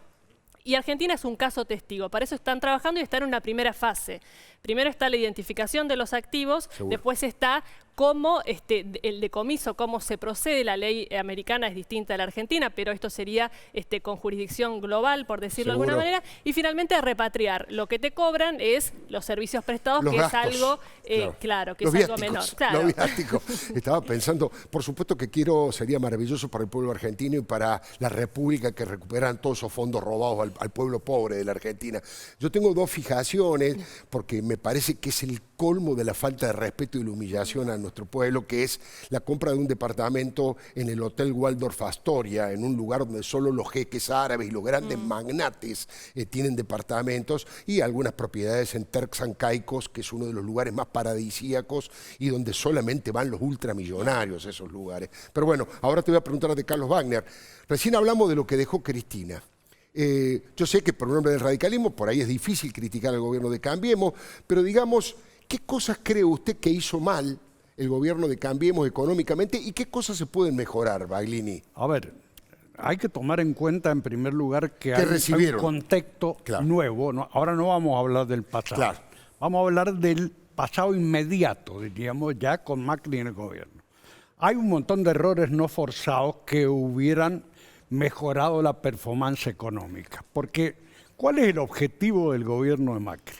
Y Argentina es un caso testigo, para eso están trabajando y están en una primera fase. Primero está la identificación de los activos, después está cómo el decomiso, cómo se procede. La ley americana es distinta a la argentina, pero esto sería con jurisdicción global, por decirlo de alguna manera. Y finalmente a repatriar. Lo que te cobran es los servicios prestados, los gastos, es algo, que es algo menor. Los viáticos. Estaba pensando, por supuesto que sería maravilloso para el pueblo argentino y para la República que recuperan todos esos fondos robados al pueblo pobre de la Argentina. Yo tengo dos fijaciones, porque me parece que es el colmo de la falta de respeto y la humillación a nuestro pueblo, que es la compra de un departamento en el Hotel Waldorf Astoria, en un lugar donde solo los jeques árabes y los grandes magnates tienen departamentos, y algunas propiedades en Turks and Caicos, que es uno de los lugares más paradisíacos y donde solamente van los ultramillonarios esos lugares. Pero bueno, ahora te voy a preguntar de Carlos Wagner. Recién hablamos de lo que dejó Cristina. Yo sé que por nombre del radicalismo, por ahí es difícil criticar al gobierno de Cambiemos, pero digamos, ¿qué cosas cree usted que hizo mal el gobierno de Cambiemos económicamente y qué cosas se pueden mejorar, Baglini? A ver, hay que tomar en cuenta en primer lugar que hay un contexto nuevo. ¿No? Ahora no vamos a hablar del pasado, vamos a hablar del pasado inmediato, diríamos, ya con Macri en el gobierno. Hay un montón de errores no forzados que hubieran mejorado la performance económica. Porque, ¿cuál es el objetivo del gobierno de Macri?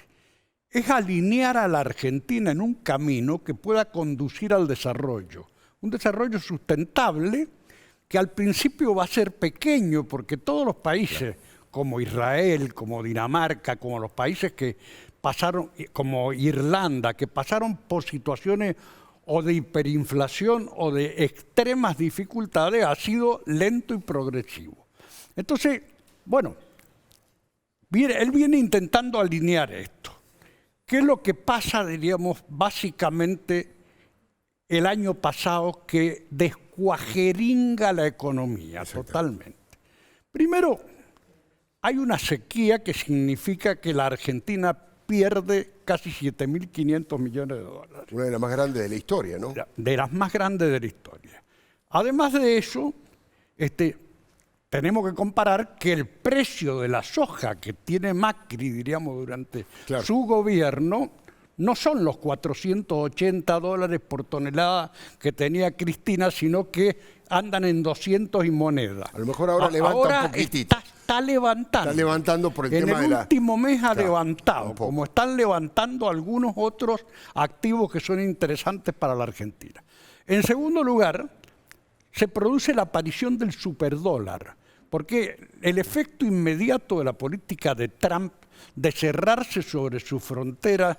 Es alinear a la Argentina en un camino que pueda conducir al desarrollo. Un desarrollo sustentable que al principio va a ser pequeño, porque todos los países, como Israel, como Dinamarca, como los países que pasaron, como Irlanda, que pasaron por situaciones o de hiperinflación o de extremas dificultades, ha sido lento y progresivo. Entonces, bueno, él viene intentando alinear esto. ¿Qué es lo que pasa, diríamos, básicamente el año pasado que descuajeringa la economía totalmente? Primero, hay una sequía que significa que la Argentina pierde casi 7.500 millones de dólares. Una de las más grandes de la historia, ¿no? De las más grandes de la historia. Además de eso, tenemos que comparar que el precio de la soja que tiene Macri, diríamos, durante su gobierno, no son los 480 dólares por tonelada que tenía Cristina, sino que andan en 200 y moneda. A lo mejor ahora levanta un poquitito. Está levantando. Está levantando por el tema de la... En el último mes ha levantado, como están levantando algunos otros activos que son interesantes para la Argentina. En segundo lugar, se produce la aparición del superdólar, porque el efecto inmediato de la política de Trump de cerrarse sobre sus fronteras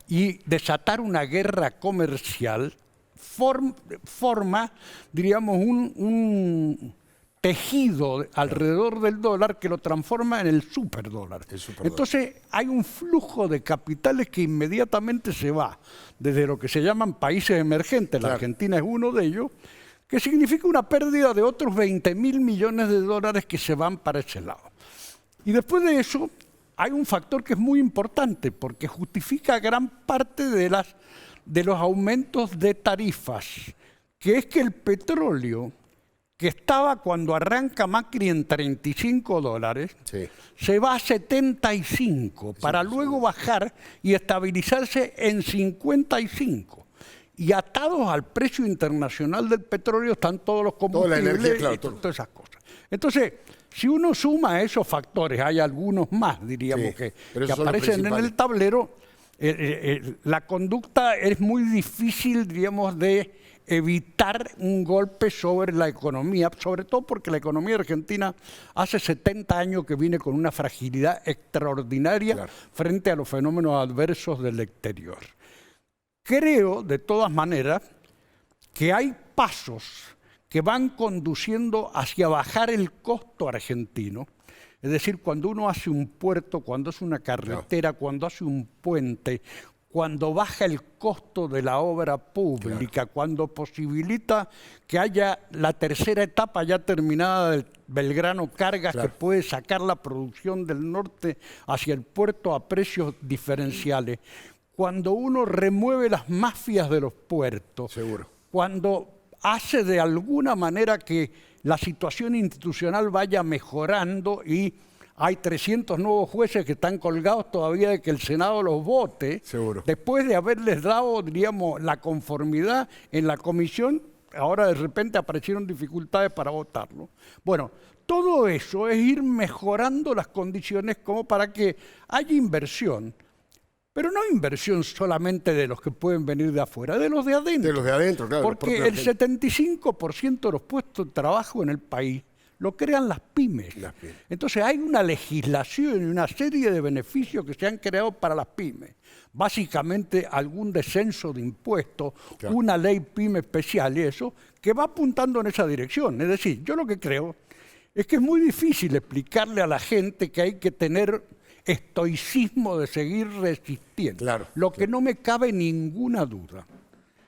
y desatar una guerra comercial forma, diríamos, un tejido alrededor del dólar que lo transforma en el superdólar. Entonces hay un flujo de capitales que inmediatamente se va desde lo que se llaman países emergentes, la Argentina es uno de ellos, que significa una pérdida de otros 20.000 millones de dólares que se van para ese lado. Y después de eso hay un factor que es muy importante porque justifica gran parte de los aumentos de tarifas, que es que el petróleo, que estaba cuando arranca Macri en $35, se va a 75 para luego bajar y estabilizarse en 55. Y atados al precio internacional del petróleo están todos los combustibles, toda la energía, y todas esas cosas. Entonces, si uno suma esos factores, hay algunos más, diríamos, que aparecen en el tablero, la conducta es muy difícil, diríamos, de evitar un golpe sobre la economía, sobre todo porque la economía argentina hace 70 años que viene con una fragilidad extraordinaria frente a los fenómenos adversos del exterior. Creo, de todas maneras, que hay pasos que van conduciendo hacia bajar el costo argentino. Es decir, cuando uno hace un puerto, cuando hace una carretera, cuando hace un puente, cuando baja el costo de la obra pública, cuando posibilita que haya la tercera etapa ya terminada del Belgrano Cargas, que puede sacar la producción del norte hacia el puerto a precios diferenciales, cuando uno remueve las mafias de los puertos, cuando hace de alguna manera que la situación institucional vaya mejorando y hay 300 nuevos jueces que están colgados todavía de que el Senado los vote, después de haberles dado, diríamos, la conformidad en la comisión, ahora de repente aparecieron dificultades para votarlo. Bueno, todo eso es ir mejorando las condiciones como para que haya inversión, pero no inversión solamente de los que pueden venir de afuera, de los de adentro. De los de adentro, claro. Porque el 75% de los puestos de trabajo en el país lo crean las pymes. Entonces hay una legislación y una serie de beneficios que se han creado para las pymes. Básicamente algún descenso de impuestos, una ley pyme especial y eso, que va apuntando en esa dirección. Es decir, yo lo que creo es que es muy difícil explicarle a la gente que hay que tener estoicismo de seguir resistiendo. Lo que no me cabe ninguna duda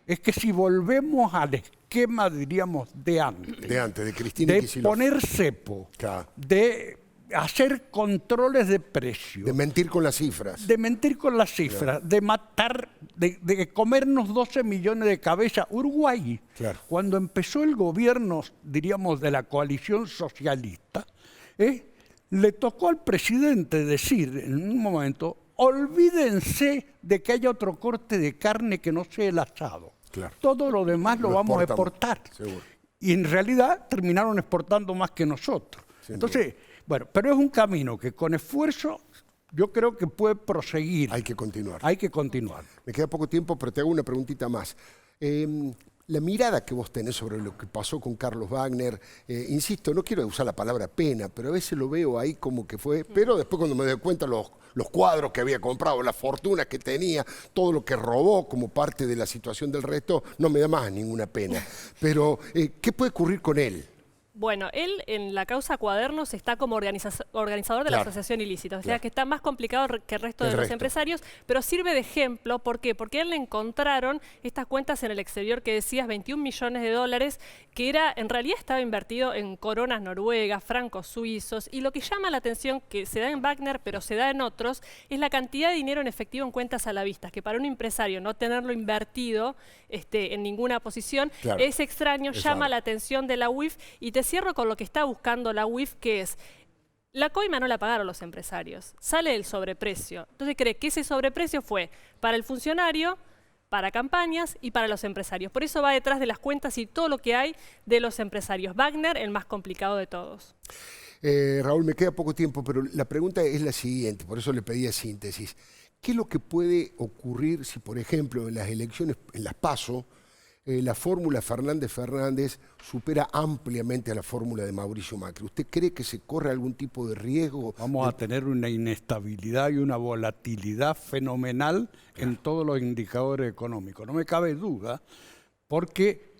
es que si volvemos al esquema, diríamos, de antes, de Cristina de Kicillof, poner cepo, de hacer controles de precios, de mentir con las cifras, de matar, de comernos 12 millones de cabezas. Uruguay, cuando empezó el gobierno, diríamos, de la coalición socialista, le tocó al presidente decir en un momento: olvídense de que haya otro corte de carne que no sea el asado. Todo lo demás lo vamos a exportar. Y en realidad terminaron exportando más que nosotros. Entonces, bueno, pero es un camino que con esfuerzo yo creo que puede proseguir. Hay que continuar. Hay que continuar. Me queda poco tiempo, pero te hago una preguntita más. La mirada que vos tenés sobre lo que pasó con Carlos Wagner, insisto, no quiero usar la palabra pena, pero a veces lo veo ahí como que fue, pero después cuando me doy cuenta los cuadros que había comprado, las fortunas que tenía, todo lo que robó como parte de la situación del resto, no me da más ninguna pena. Pero, ¿qué puede ocurrir con él? Bueno, él en la causa Cuadernos está como organizador de la asociación ilícita, o sea que está más complicado que el resto de los empresarios, pero sirve de ejemplo. ¿Por qué? Porque a él le encontraron estas cuentas en el exterior que decías 21 millones de dólares, que en realidad estaba invertido en coronas noruegas, francos suizos, y lo que llama la atención, que se da en Wagner, pero se da en otros, es la cantidad de dinero en efectivo en cuentas a la vista, que para un empresario no tenerlo invertido en ninguna posición es extraño, llama la atención de la UIF. Y te cierro con lo que está buscando la UIF, que es: la coima no la pagaron los empresarios, sale el sobreprecio. Entonces cree que ese sobreprecio fue para el funcionario, para campañas y para los empresarios. Por eso va detrás de las cuentas y todo lo que hay de los empresarios. Wagner, el más complicado de todos. Raúl, me queda poco tiempo, pero la pregunta es la siguiente, por eso le pedía síntesis. ¿Qué es lo que puede ocurrir si, por ejemplo, en las elecciones, en las PASO, la fórmula Fernández supera ampliamente a la fórmula de Mauricio Macri? ¿Usted cree que se corre algún tipo de riesgo? Vamos a tener una inestabilidad y una volatilidad fenomenal en todos los indicadores económicos. No me cabe duda, porque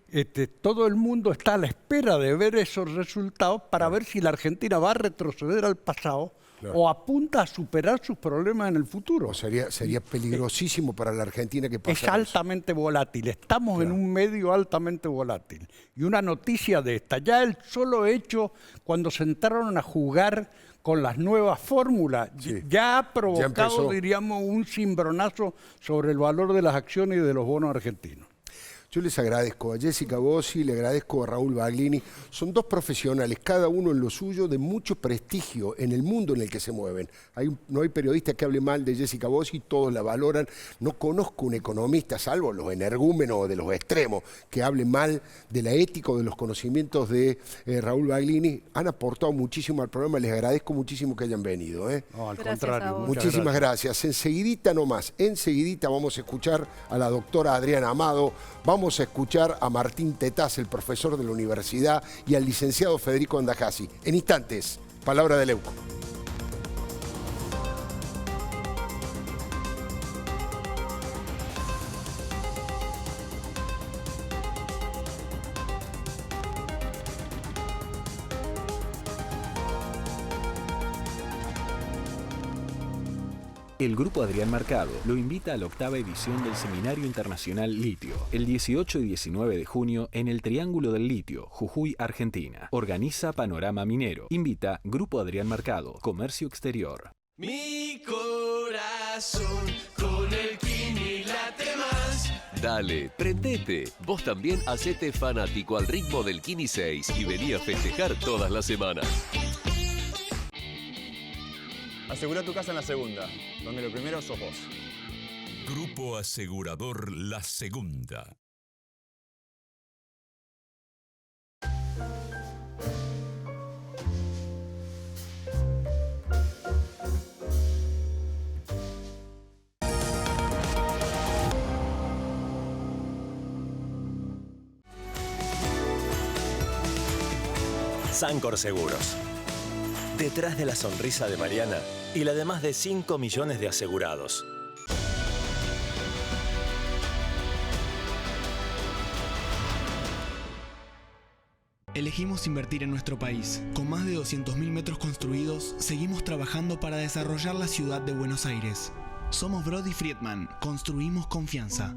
todo el mundo está a la espera de ver esos resultados para ver si la Argentina va a retroceder al pasado o apunta a superar sus problemas en el futuro. O sería peligrosísimo para la Argentina que pase. Es altamente volátil, estamos en un medio altamente volátil. Y una noticia de esta, ya el solo hecho cuando se entraron a jugar con las nuevas fórmulas, ya ha provocado, diríamos, un cimbronazo sobre el valor de las acciones y de los bonos argentinos. Yo les agradezco a Jessica Bossi, le agradezco a Raúl Baglini. Son dos profesionales, cada uno en lo suyo, de mucho prestigio en el mundo en el que se mueven. No hay periodista que hable mal de Jessica Bossi, todos la valoran. No conozco un economista, salvo los energúmenos de los extremos, que hable mal de la ética o de los conocimientos de Raúl Baglini. Han aportado muchísimo al programa, les agradezco muchísimo que hayan venido. No, al contrario. Muchísimas gracias. Enseguidita nomás, enseguidita vamos a escuchar a la doctora Adriana Amado. Vamos a escuchar a Martín Tetaz, el profesor de la universidad, y al licenciado Federico Andajasi. En instantes, palabra de Leuco. El Grupo Adrián Mercado lo invita a la 8ª edición del Seminario Internacional Litio, el 18 y 19 de junio en el Triángulo del Litio, Jujuy, Argentina. Organiza Panorama Minero. Invita Grupo Adrián Mercado, Comercio Exterior. Mi corazón con el Kini late más. Dale, prendete. Vos también hacete fanático al ritmo del Kini 6 y vení a festejar todas las semanas. Asegura tu casa en La Segunda, donde lo primero sos vos. Grupo Asegurador La Segunda. Sancor Seguros. Detrás de la sonrisa de Mariana y la de más de 5 millones de asegurados. Elegimos invertir en nuestro país. Con más de 200.000 metros construidos, seguimos trabajando para desarrollar la ciudad de Buenos Aires. Somos Brody Friedman. Construimos confianza.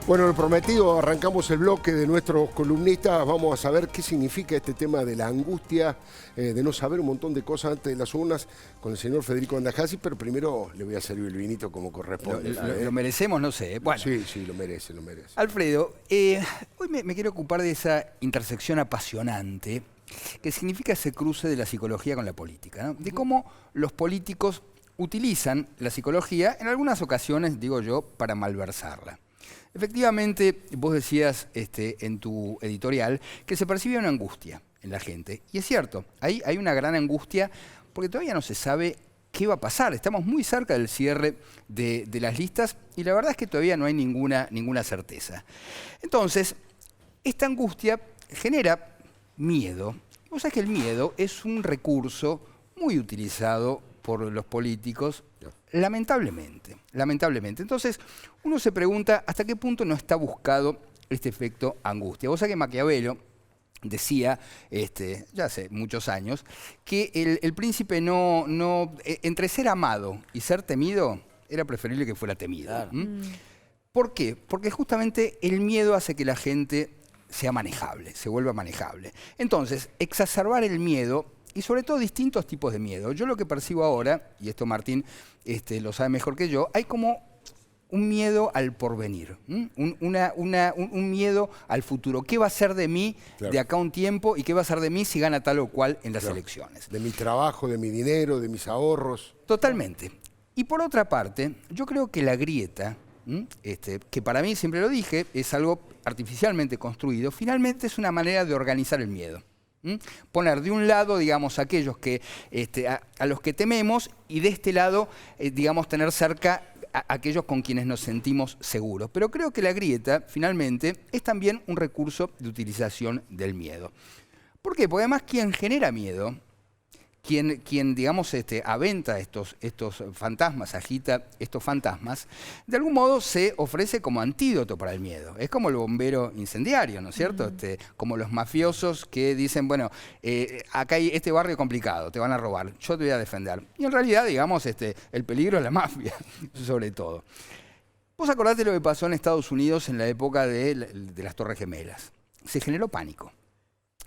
Bueno, lo prometido, arrancamos el bloque de nuestros columnistas. Vamos a saber qué significa este tema de la angustia, de no saber un montón de cosas antes de las urnas con el señor Federico Andajasi, pero primero le voy a servir el vinito como corresponde. Lo merecemos, no sé. Bueno, sí, lo merece. Alfredo, hoy me quiero ocupar de esa intersección apasionante que significa ese cruce de la psicología con la política, ¿no? De cómo los políticos utilizan la psicología, en algunas ocasiones, digo yo, para malversarla. Efectivamente, vos decías en tu editorial que se percibe una angustia en la gente. Y es cierto, hay una gran angustia porque todavía no se sabe qué va a pasar. Estamos muy cerca del cierre de las listas y la verdad es que todavía no hay ninguna certeza. Entonces, esta angustia genera miedo. Vos sabés que el miedo es un recurso muy utilizado por los políticos, lamentablemente. Entonces, uno se pregunta hasta qué punto no está buscado este efecto angustia. Vos sabés que Maquiavelo decía, ya hace muchos años, que el príncipe entre ser amado y ser temido, era preferible que fuera temido. Claro. ¿Por qué? Porque justamente el miedo hace que la gente sea manejable, se vuelva manejable. Entonces, exacerbar el miedo, y sobre todo distintos tipos de miedo. Yo lo que percibo ahora, y esto Martín lo sabe mejor que yo, hay como un miedo al porvenir, un miedo al futuro. ¿Qué va a ser de mí de acá a un tiempo y qué va a ser de mí si gana tal o cual en las elecciones? De mi trabajo, de mi dinero, de mis ahorros. Totalmente. Y por otra parte, yo creo que la grieta, que para mí, siempre lo dije, es algo artificialmente construido, finalmente es una manera de organizar el miedo. Poner de un lado, digamos, aquellos que, a los que tememos y de este lado, digamos, tener cerca aquellos con quienes nos sentimos seguros. Pero creo que la grieta, finalmente, es también un recurso de utilización del miedo. ¿Por qué? Porque además quien genera miedo, quien digamos, aventa estos fantasmas, agita estos fantasmas, de algún modo se ofrece como antídoto para el miedo. Es como el bombero incendiario, ¿no es cierto? Como los mafiosos que dicen, bueno, acá hay este barrio complicado, te van a robar, yo te voy a defender. Y en realidad, digamos, el peligro es la mafia, sobre todo. Vos acordate lo que pasó en Estados Unidos en la época de las Torres Gemelas. Se generó pánico.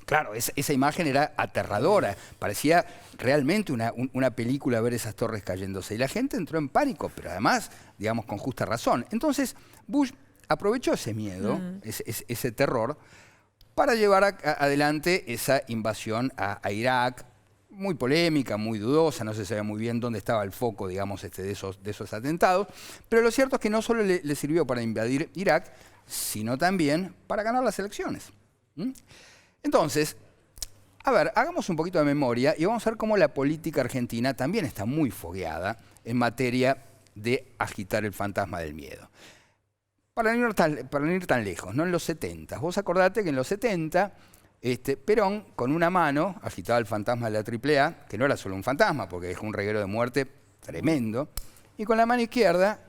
Claro, esa imagen era aterradora, parecía realmente una película ver esas torres cayéndose. Y la gente entró en pánico, pero además, digamos, con justa razón. Entonces, Bush aprovechó ese miedo, ese terror, para llevar adelante esa invasión a Irak, muy polémica, muy dudosa, no se sabe muy bien dónde estaba el foco, digamos, de esos atentados. Pero lo cierto es que no solo le sirvió para invadir Irak, sino también para ganar las elecciones. Entonces, a ver, hagamos un poquito de memoria y vamos a ver cómo la política argentina también está muy fogueada en materia de agitar el fantasma del miedo. Para no ir tan lejos, ¿no? En los 70, vos acordate que en los 70, Perón, con una mano, agitaba el fantasma de la AAA, que no era solo un fantasma, porque dejó un reguero de muerte tremendo, y con la mano izquierda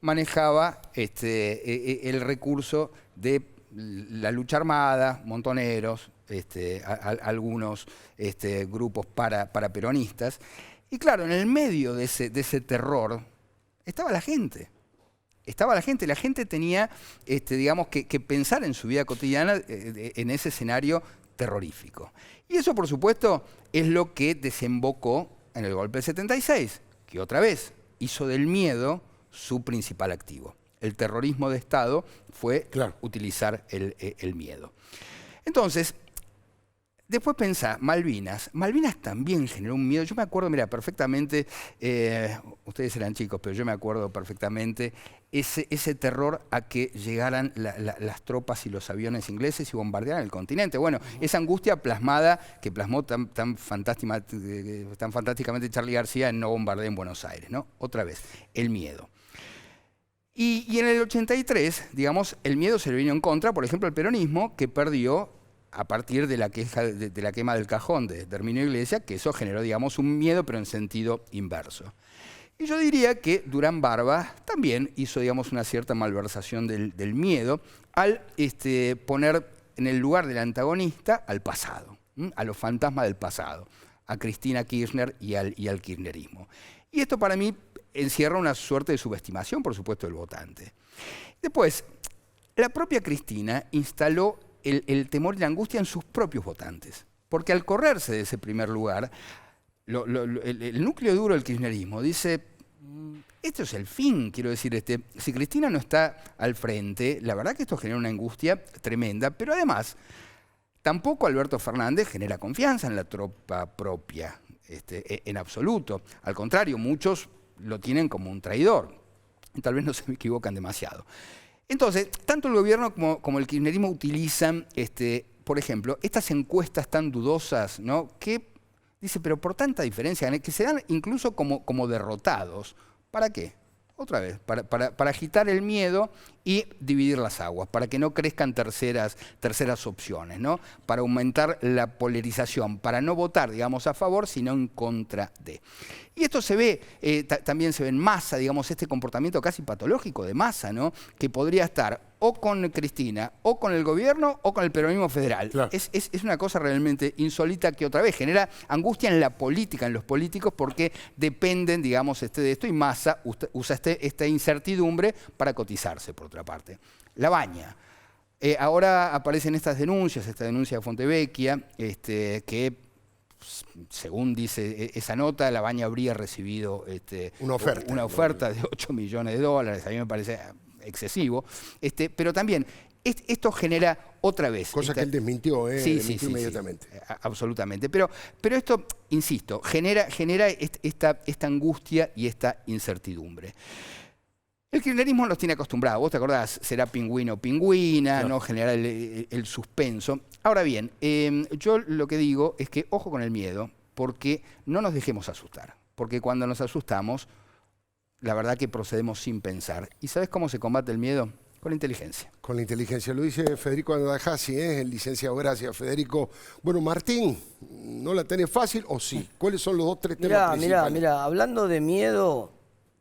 manejaba el recurso de la lucha armada, montoneros, algunos grupos paraperonistas. Y claro, en el medio de ese terror estaba la gente. La gente tenía, digamos, que pensar en su vida cotidiana en ese escenario terrorífico. Y eso, por supuesto, es lo que desembocó en el golpe del 76, que otra vez hizo del miedo su principal activo. El terrorismo de Estado fue utilizar el miedo. Entonces, después pensá, Malvinas. Malvinas también generó un miedo. Yo me acuerdo, mira, perfectamente, ustedes eran chicos, pero yo me acuerdo perfectamente ese terror a que llegaran las tropas y los aviones ingleses y bombardearan el continente. Bueno, esa angustia plasmada, que plasmó tan fantásticamente Charly García en No bombardeen Buenos Aires, ¿no? Otra vez, el miedo. Y en el 83, digamos, el miedo se le vino en contra, por ejemplo, el peronismo, que perdió a partir de la quema del cajón de Herminio Iglesias, que eso generó, digamos, un miedo, pero en sentido inverso. Y yo diría que Durán Barba también hizo, digamos, una cierta malversación del miedo al poner en el lugar del antagonista al pasado, a los fantasmas del pasado, a Cristina Kirchner y al kirchnerismo. Y esto para mí encierra una suerte de subestimación, por supuesto, del votante. Después, la propia Cristina instaló el temor y la angustia en sus propios votantes, porque al correrse de ese primer lugar, el núcleo duro del kirchnerismo dice, esto es el fin, quiero decir, si Cristina no está al frente, la verdad que esto genera una angustia tremenda, pero además, tampoco Alberto Fernández genera confianza en la tropa propia, en absoluto. Al contrario, muchos lo tienen como un traidor. Tal vez no se equivocan demasiado. Entonces, tanto el gobierno como el kirchnerismo utilizan, por ejemplo, estas encuestas tan dudosas, ¿no? Que dice, pero por tanta diferencia, que se dan incluso como derrotados. ¿Para qué? Otra vez, para agitar el miedo y dividir las aguas, para que no crezcan terceras opciones, ¿no? Para aumentar la polarización, para no votar, digamos, a favor, sino en contra de. Y esto se ve, también se ve en Massa, digamos, este comportamiento casi patológico de Massa, ¿no? Que podría estar o con Cristina, o con el gobierno, o con el peronismo federal. Claro. Es una cosa realmente insólita que otra vez genera angustia en la política, en los políticos, porque dependen, digamos, de esto, y Massa usa esta incertidumbre para cotizarse, por otra parte. La Baña. Ahora aparecen estas denuncias, esta denuncia de Fontevecchia, que según dice esa nota, La Baña habría recibido una oferta de $8 millones. A mí me parece excesivo. Pero también esto genera otra vez. Cosa que él desmintió, desmintió inmediatamente. Sí, absolutamente. Pero esto, insisto, genera esta angustia y esta incertidumbre. El kirchnerismo los tiene acostumbrados. Vos te acordás, será pingüino o pingüina, claro, ¿no? Generar el suspenso. Ahora bien, yo lo que digo es que ojo con el miedo, porque no nos dejemos asustar. Porque cuando nos asustamos, la verdad que procedemos sin pensar. ¿Y sabes cómo se combate el miedo? Con la inteligencia. Con la inteligencia, lo dice Federico Andajasi, el licenciado. Gracias, Federico. Bueno, Martín, ¿no la tenés fácil o sí? ¿Cuáles son los 2, 3 temas principales? Mirá, hablando de miedo,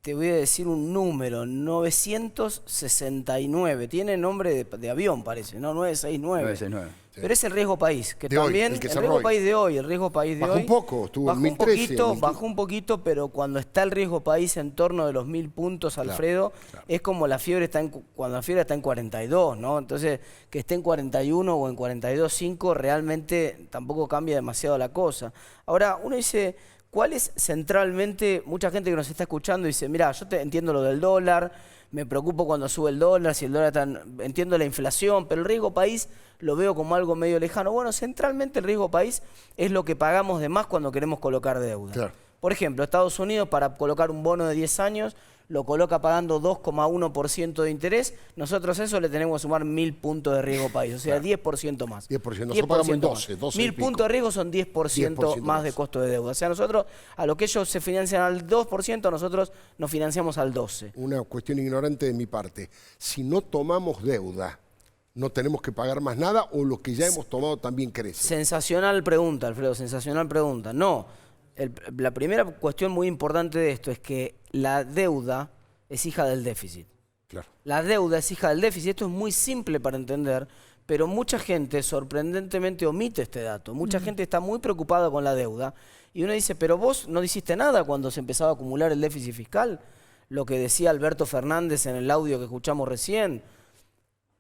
te voy a decir un número, 969. Tiene nombre de avión, parece, ¿no? 969. 969. Sí. Pero es el riesgo país, que de también, hoy, el riesgo país de hoy, el riesgo país de hoy. Bajó un poco, estuvo en 1013. Bajó un poquito, pero cuando está el riesgo país en torno de los 1000 puntos, Alfredo, es como la fiebre cuando la fiebre está en 42, ¿no? Entonces, que esté en 41 o en 42.5 realmente tampoco cambia demasiado la cosa. Ahora, uno dice, ¿cuál es centralmente? Mucha gente que nos está escuchando dice, mira, yo entiendo lo del dólar, me preocupo cuando sube el dólar, si el dólar entiendo la inflación, pero el riesgo país lo veo como algo medio lejano. Bueno, centralmente el riesgo país es lo que pagamos de más cuando queremos colocar deuda. Claro. Por ejemplo, Estados Unidos para colocar un bono de 10 años lo coloca pagando 2,1% de interés. Nosotros a eso le tenemos que sumar 1000 puntos de riesgo país, o sea, 10% más. 10%, nosotros pagamos en 12 1000 puntos de riesgo son 10% más de costo de deuda. O sea, nosotros, a lo que ellos se financian al 2%, nosotros nos financiamos al 12%. Una cuestión ignorante de mi parte. Si no tomamos deuda, ¿no tenemos que pagar más nada o lo que ya hemos tomado también crece? Sensacional pregunta, Alfredo, sensacional pregunta. No. La primera cuestión muy importante de esto es que la deuda es hija del déficit. Claro. La deuda es hija del déficit. Esto es muy simple para entender, pero mucha gente sorprendentemente omite este dato. Mucha gente está muy preocupada con la deuda y uno dice, pero vos no hiciste nada cuando se empezaba a acumular el déficit fiscal. Lo que decía Alberto Fernández en el audio que escuchamos recién,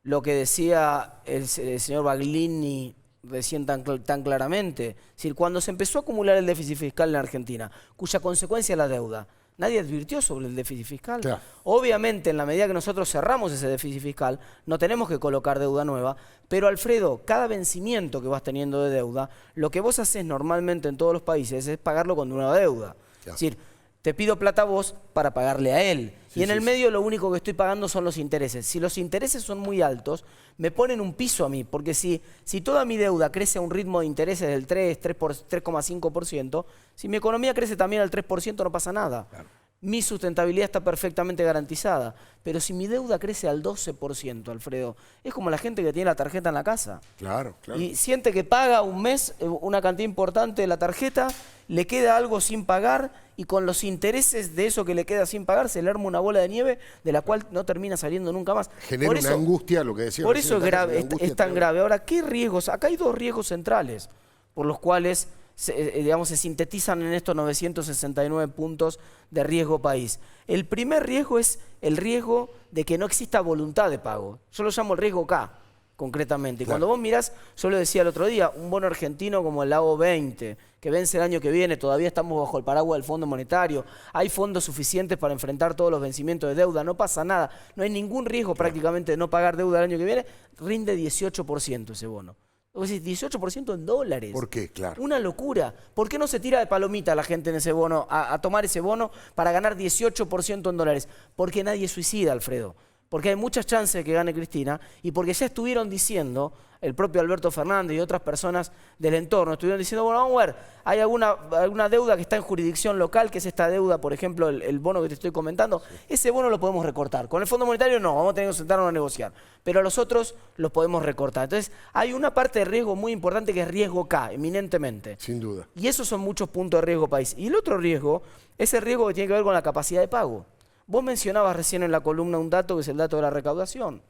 lo que decía el señor Baglini recién tan claramente. Es decir, cuando se empezó a acumular el déficit fiscal en Argentina, cuya consecuencia es la deuda, nadie advirtió sobre el déficit fiscal. Claro. Obviamente, en la medida que nosotros cerramos ese déficit fiscal, no tenemos que colocar deuda nueva, pero Alfredo, cada vencimiento que vas teniendo de deuda, lo que vos haces normalmente en todos los países es pagarlo con una deuda. Claro. Es decir, te pido plata a vos para pagarle a él. Sí, y en el medio lo único que estoy pagando son los intereses. Si los intereses son muy altos, me ponen un piso a mí, porque si toda mi deuda crece a un ritmo de intereses del 3,5%, si mi economía crece también al 3%, no pasa nada. Claro. Mi sustentabilidad está perfectamente garantizada. Pero si mi deuda crece al 12%, Alfredo, es como la gente que tiene la tarjeta en la casa. Claro, claro. Y siente que paga un mes una cantidad importante de la tarjeta, le queda algo sin pagar y con los intereses de eso que le queda sin pagar se le arma una bola de nieve de la cual no termina saliendo nunca más. Genera una angustia, lo que decía. Por eso es grave, es tan grave. Ahora, ¿qué riesgos? Acá hay dos riesgos centrales por los cuales se sintetizan en estos 969 puntos de riesgo país. El primer riesgo es el riesgo de que no exista voluntad de pago. Yo lo llamo el riesgo K, concretamente. Claro. Cuando vos mirás, yo lo decía el otro día, un bono argentino como el AO 20, que vence el año que viene, todavía estamos bajo el paraguas del Fondo Monetario, hay fondos suficientes para enfrentar todos los vencimientos de deuda, no pasa nada, no hay ningún riesgo prácticamente de no pagar deuda el año que viene, rinde 18% ese bono. O sea, 18% en dólares. ¿Por qué? Claro. Una locura. ¿Por qué no se tira de palomita la gente en ese bono a tomar ese bono para ganar 18% en dólares? Porque nadie suicida, Alfredo. Porque hay muchas chances de que gane Cristina y porque ya estuvieron diciendo, el propio Alberto Fernández y otras personas del entorno, estuvieron diciendo, bueno, vamos a ver, hay alguna deuda que está en jurisdicción local, que es esta deuda, por ejemplo, el bono que te estoy comentando, ese bono lo podemos recortar. Con el Fondo Monetario no, vamos a tener que sentarnos a negociar, pero a los otros los podemos recortar. Entonces, hay una parte de riesgo muy importante que es riesgo K, eminentemente. Sin duda. Y esos son muchos puntos de riesgo país. Y el otro riesgo es el riesgo que tiene que ver con la capacidad de pago. Vos mencionabas recién en la columna un dato que es el dato de la recaudación.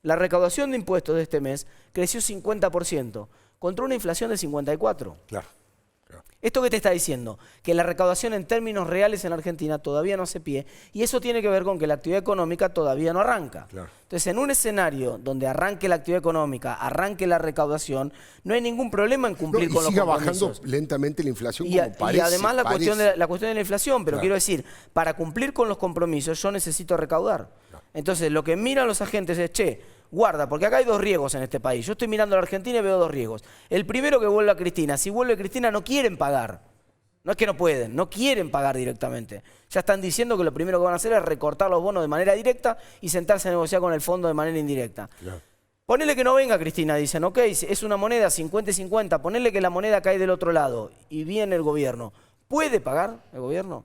La recaudación de impuestos de este mes creció 50%, contra una inflación de 54%. Claro. ¿Esto qué te está diciendo? Que la recaudación en términos reales en Argentina todavía no hace pie y eso tiene que ver con que la actividad económica todavía no arranca. Claro. Entonces, en un escenario donde arranque la actividad económica, arranque la recaudación, no hay ningún problema en cumplir con los compromisos. Siga bajando lentamente la inflación como parece. Y además la cuestión de la inflación, pero claro, quiero decir, para cumplir con los compromisos yo necesito recaudar. Claro. Entonces, lo que miran los agentes es, che, guarda, porque acá hay dos riesgos en este país. Yo estoy mirando a la Argentina y veo dos riesgos. El primero, que vuelva Cristina. Si vuelve Cristina no quieren pagar. No es que no pueden, no quieren pagar directamente. Ya están diciendo que lo primero que van a hacer es recortar los bonos de manera directa y sentarse a negociar con el fondo de manera indirecta. Claro. Ponele que no venga Cristina, dicen, ok, es una moneda 50 y 50, ponele que la moneda cae del otro lado y viene el gobierno. ¿Puede pagar el gobierno?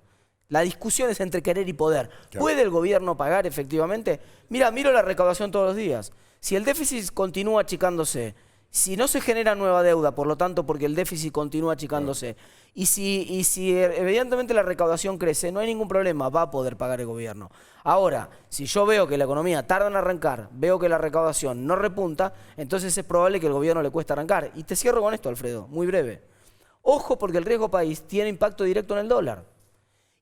La discusión es entre querer y poder. ¿Puede el gobierno pagar efectivamente? Mira, miro la recaudación todos los días. Si el déficit continúa achicándose, si no se genera nueva deuda, por lo tanto, porque el déficit continúa achicándose, y si evidentemente la recaudación crece, no hay ningún problema, va a poder pagar el gobierno. Ahora, si yo veo que la economía tarda en arrancar, veo que la recaudación no repunta, entonces es probable que el gobierno le cueste arrancar. Y te cierro con esto, Alfredo, muy breve. Ojo, porque el riesgo país tiene impacto directo en el dólar.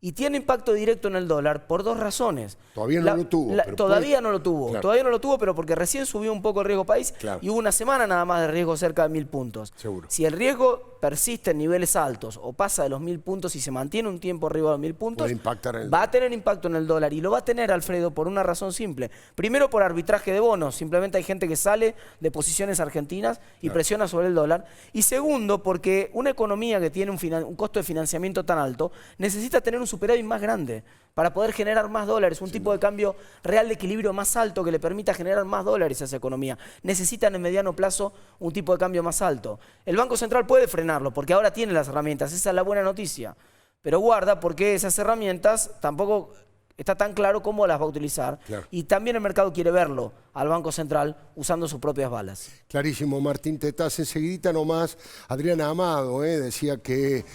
Y tiene impacto directo en el dólar por dos razones. Todavía no lo tuvo. Todavía no lo tuvo. Claro. Todavía no lo tuvo, pero porque recién subió un poco el riesgo país y hubo una semana nada más de riesgo cerca de 1000 puntos. Seguro. Si el riesgo persiste en niveles altos o pasa de los 1000 puntos y se mantiene un tiempo arriba de los 1000 puntos, va a tener impacto en el dólar. Y lo va a tener, Alfredo, por una razón simple. Primero, por arbitraje de bonos. Simplemente hay gente que sale de posiciones argentinas y presiona sobre el dólar. Y segundo, porque una economía que tiene un costo de financiamiento tan alto necesita tener un superávit más grande para poder generar más dólares, un tipo de cambio real de equilibrio más alto que le permita generar más dólares a esa economía. Necesitan en mediano plazo un tipo de cambio más alto. El Banco Central puede frenarlo porque ahora tiene las herramientas, esa es la buena noticia. Pero guarda, porque esas herramientas tampoco está tan claro cómo las va a utilizar. Y también el mercado quiere verlo al Banco Central usando sus propias balas. Clarísimo, Martín Tetaz. Enseguidita nomás, Adriana Amado decía que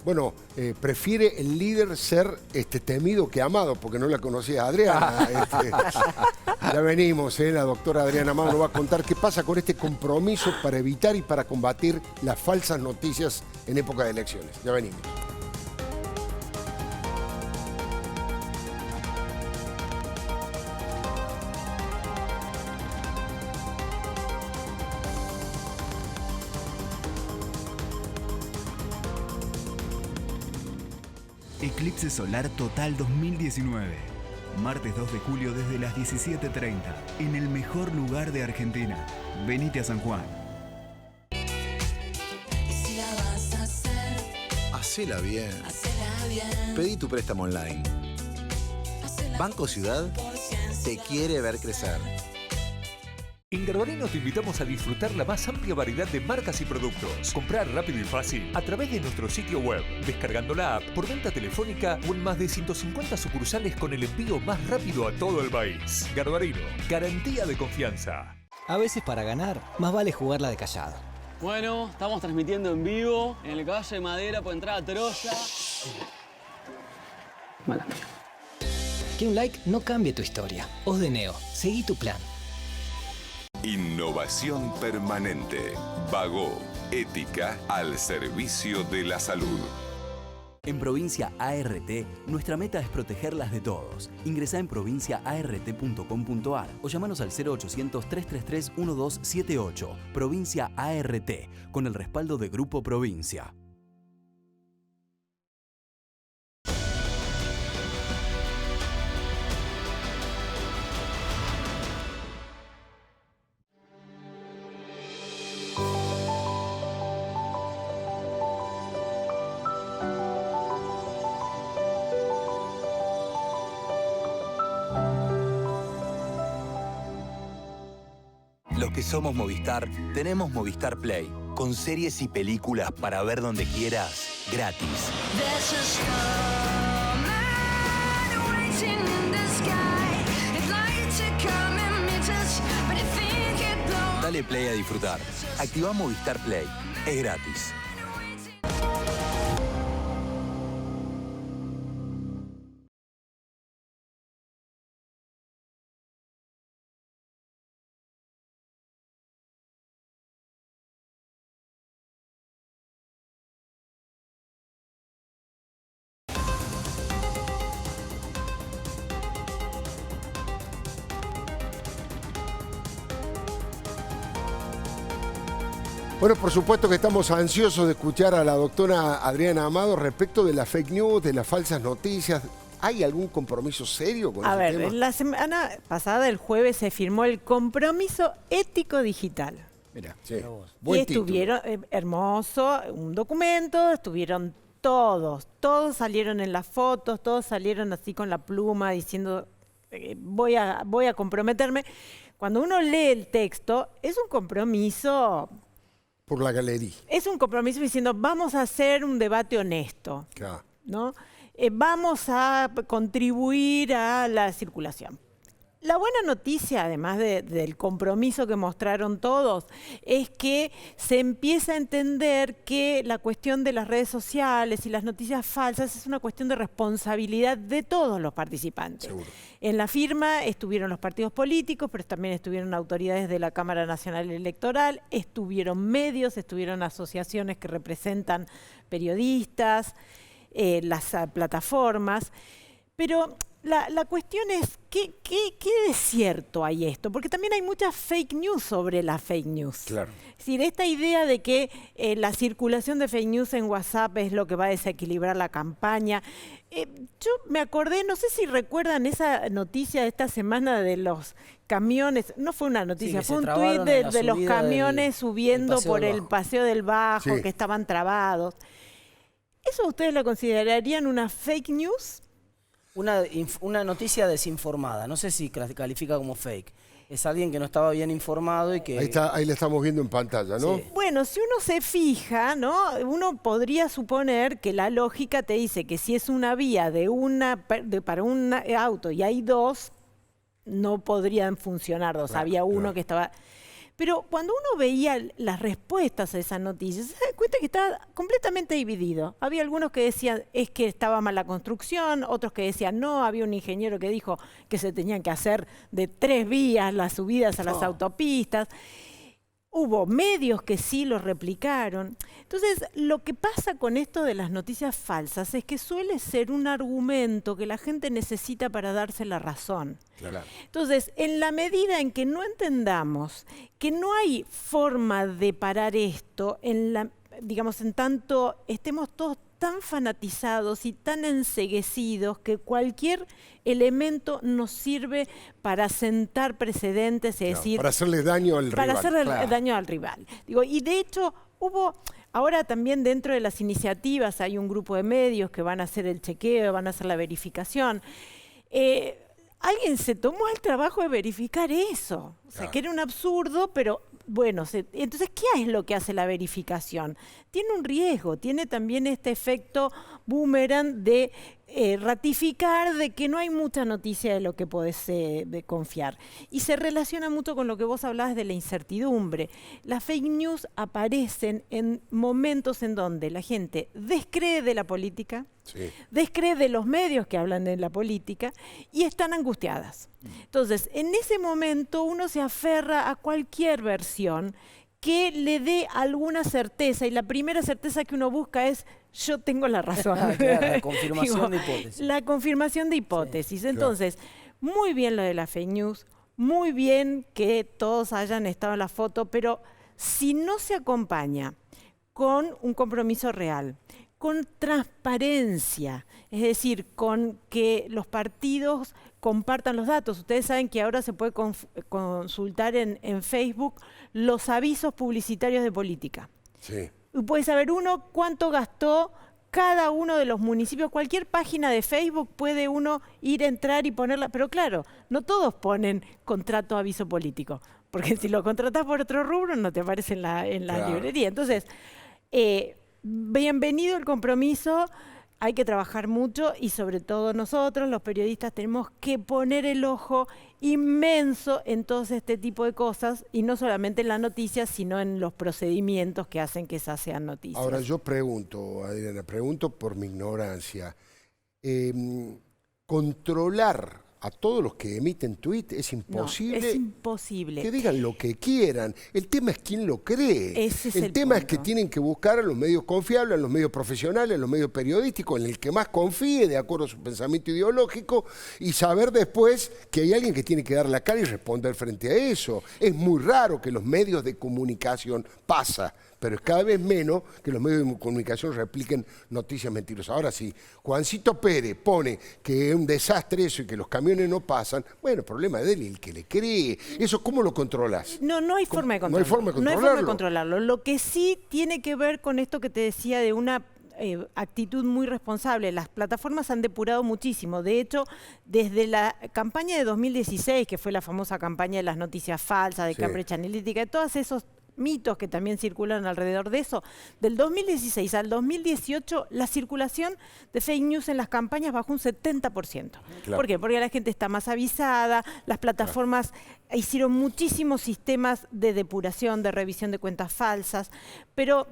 bueno, prefiere el líder ser temido que amado, porque no la conocía Adriana. Ya venimos, la doctora Adriana Amado nos va a contar qué pasa con este compromiso para evitar y para combatir las falsas noticias en época de elecciones. Ya venimos. Eclipse solar total 2019. Martes 2 de julio desde las 17:30. En el mejor lugar de Argentina. Venite a San Juan. Si la vas a hacer, Hacela bien. hacela bien. Pedí tu préstamo online. Banco Ciudad te quiere ver crecer. En Garbarino te invitamos a disfrutar la más amplia variedad de marcas y productos. Comprar rápido y fácil a través de nuestro sitio web, descargando la app, por venta telefónica o en más de 150 sucursales con el envío más rápido a todo el país. Garbarino, garantía de confianza. A veces para ganar, más vale jugarla de callado. Bueno, estamos transmitiendo en vivo en el Caballo de Madera por entrada a Troya. Mala mía. Que un like no cambie tu historia. Os de Neo, seguí tu plan. Innovación permanente. Vago. Ética al servicio de la salud. En Provincia ART, nuestra meta es protegerlas de todos. Ingresá en provinciaart.com.ar o llamanos al 0800-333-1278. Provincia ART, con el respaldo de Grupo Provincia. Los que somos Movistar, tenemos Movistar Play, con series y películas para ver donde quieras, gratis. Dale play a disfrutar. Activa Movistar Play. Es gratis. Bueno, por supuesto que estamos ansiosos de escuchar a la doctora Adriana Amado respecto de las fake news, de las falsas noticias. ¿Hay algún compromiso serio con ese tema? La semana pasada, el jueves, se firmó el compromiso ético digital. Mira, sí. Y estuvieron, hermoso, un documento, estuvieron todos salieron en las fotos, todos salieron así con la pluma diciendo voy a comprometerme. Cuando uno lee el texto, es un compromiso... Por la galería. Es un compromiso diciendo, vamos a hacer un debate honesto, Claro. ¿no? vamos a contribuir a la circulación. La buena noticia, además del compromiso que mostraron todos, es que se empieza a entender que la cuestión de las redes sociales y las noticias falsas es una cuestión de responsabilidad de todos los participantes. Seguro. En la firma estuvieron los partidos políticos, pero también estuvieron autoridades de la Cámara Nacional Electoral, estuvieron medios, estuvieron asociaciones que representan periodistas, las plataformas, pero la cuestión es, ¿qué de cierto hay esto? Porque también hay muchas fake news sobre las fake news. Claro. Es decir, esta idea de que la circulación de fake news en WhatsApp es lo que va a desequilibrar la campaña. Yo me acordé, no sé si recuerdan esa noticia de esta semana de los camiones, no fue una noticia, Sí, fue un tuit trabaron en la de los subida camiones subiendo Paseo por del el Bajo. Paseo del Bajo, Sí. que estaban trabados. ¿Eso ustedes lo considerarían una fake news? Una noticia desinformada, no sé si califica como fake. Es alguien que no estaba bien informado y que... Ahí la estamos viendo en pantalla, ¿no? Sí. Bueno, si uno se fija, ¿no? Uno podría suponer que la lógica te dice que si es una vía para un auto y hay dos, no podrían funcionar dos. Claro, había uno claro. que estaba... Pero cuando uno veía las respuestas a esas noticias, se da cuenta que estaba completamente dividido. Había algunos que decían es que estaba mal la construcción, otros que decían no, había un ingeniero que dijo que se tenían que hacer de 3 vías las subidas a las autopistas. Hubo medios que sí los replicaron. Entonces, lo que pasa con esto de las noticias falsas es que suele ser un argumento que la gente necesita para darse la razón. Claro. Entonces, en la medida en que no entendamos que no hay forma de parar esto, digamos, en tanto estemos todos tan fanatizados y tan enceguecidos que cualquier elemento nos sirve para sentar precedentes, es decir... Para hacerle daño al rival. Para hacerle Claro. daño al rival. Digo, y de hecho hubo... Ahora también dentro de las iniciativas hay un grupo de medios que van a hacer el chequeo, van a hacer la verificación. Alguien se tomó el trabajo de verificar eso. O sea, que era un absurdo, pero bueno, entonces, ¿qué es lo que hace la verificación? Tiene un riesgo, tiene también este efecto boomerang de ratificar de que no hay mucha noticia de lo que podés confiar. Y se relaciona mucho con lo que vos hablabas de la incertidumbre. Las fake news aparecen en momentos en donde la gente descree de la política, descree de los medios que hablan de la política y están angustiadas. Entonces, en ese momento uno se aferra a cualquier versión que le dé alguna certeza, y la primera certeza que uno busca es yo tengo la razón. Claro, la confirmación de hipótesis. La confirmación de hipótesis. Sí, entonces, muy bien lo de la fake news, muy bien que todos hayan estado en la foto, pero si no se acompaña con un compromiso real, con transparencia, es decir, con que los partidos compartan los datos. Ustedes saben que ahora se puede consultar en Facebook los avisos publicitarios de política. Sí. Y puede saber uno cuánto gastó cada uno de los municipios. Cualquier página de Facebook puede uno entrar y ponerla. Pero claro, no todos ponen contrato aviso político, porque si lo contratás por otro rubro no te aparece en la librería. Entonces, bienvenido el compromiso. Hay que trabajar mucho y sobre todo nosotros, los periodistas, tenemos que poner el ojo inmenso en todo este tipo de cosas y no solamente en las noticias, sino en los procedimientos que hacen que esas sean noticias. Ahora yo pregunto, Adriana, pregunto por mi ignorancia. Controlar a todos los que emiten tweet es imposible. No, es imposible. Que digan lo que quieran. El tema es quién lo cree. Ese es el el tema punto. es que tienen que buscar a los medios confiables, a los medios profesionales, a los medios periodísticos, en el que más confíe de acuerdo a su pensamiento ideológico y saber después que hay alguien que tiene que dar la cara y responder frente a eso. Es muy raro que los medios de comunicación pasa, pero es cada vez menos que los medios de comunicación repliquen noticias mentirosas. Ahora sí, Juancito Pérez pone que es un desastre eso y que los camiones no pasan, bueno, problema de él y el que le cree. ¿Eso cómo lo controlas? No hay forma de controlarlo. No hay forma de controlarlo. No hay forma de controlarlo. Lo que sí tiene que ver con esto que te decía de una actitud muy responsable. Las plataformas han depurado muchísimo. De hecho, desde la campaña de 2016, que fue la famosa campaña de las noticias falsas, de Cambridge Analytica, de todos esos mitos que también circulan alrededor de eso. Del 2016 al 2018, la circulación de fake news en las campañas bajó un 70%. Claro. ¿Por qué? Porque la gente está más avisada, las plataformas hicieron muchísimos sistemas de depuración, de revisión de cuentas falsas, pero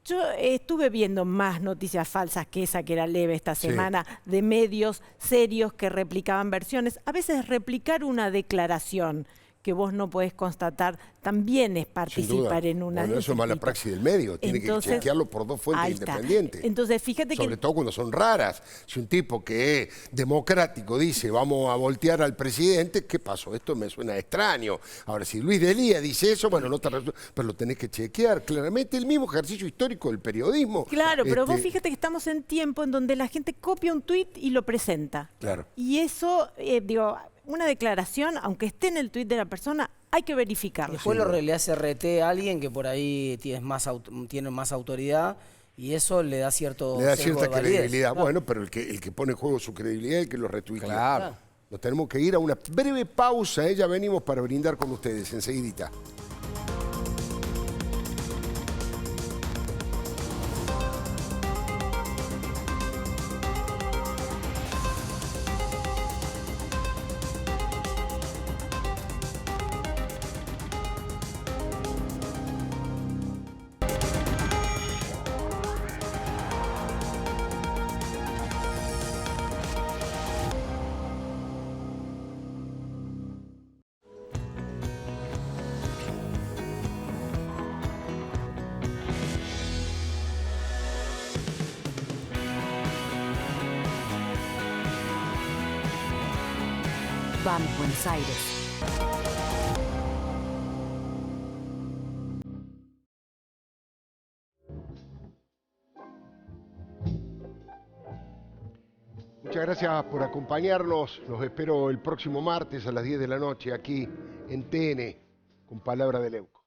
yo estuve viendo más noticias falsas que esa que era leve esta semana, de medios serios que replicaban versiones. A veces replicar una declaración que vos no podés constatar también es participar en una... Bueno, eso es mala praxis del medio, tiene que chequearlo por dos fuentes independientes. Entonces, fíjate Sobre todo cuando son raras. Si un tipo que es democrático dice vamos a voltear al presidente, ¿qué pasó? Esto me suena extraño. Ahora, si Luis Delía dice eso, bueno, no te pero lo tenés que chequear. Claramente el mismo ejercicio histórico del periodismo. Claro, pero vos fíjate que estamos en tiempo en donde la gente copia un tuit y lo presenta. Claro. Y eso, digo, una declaración, aunque esté en el tuit de la persona, hay que verificarlo. Después le hace RT a alguien que por ahí tiene más autoridad y eso le da cierta credibilidad. Claro. Bueno, pero el que pone en juego su credibilidad es el que lo retuitea. Claro. Nos tenemos que ir a una breve pausa. Ya venimos para brindar con ustedes enseguidita. Vamos, Buenos Aires. Muchas gracias por acompañarnos. Los espero el próximo martes a las 10 de la noche aquí en TN con Palabra de Leuco.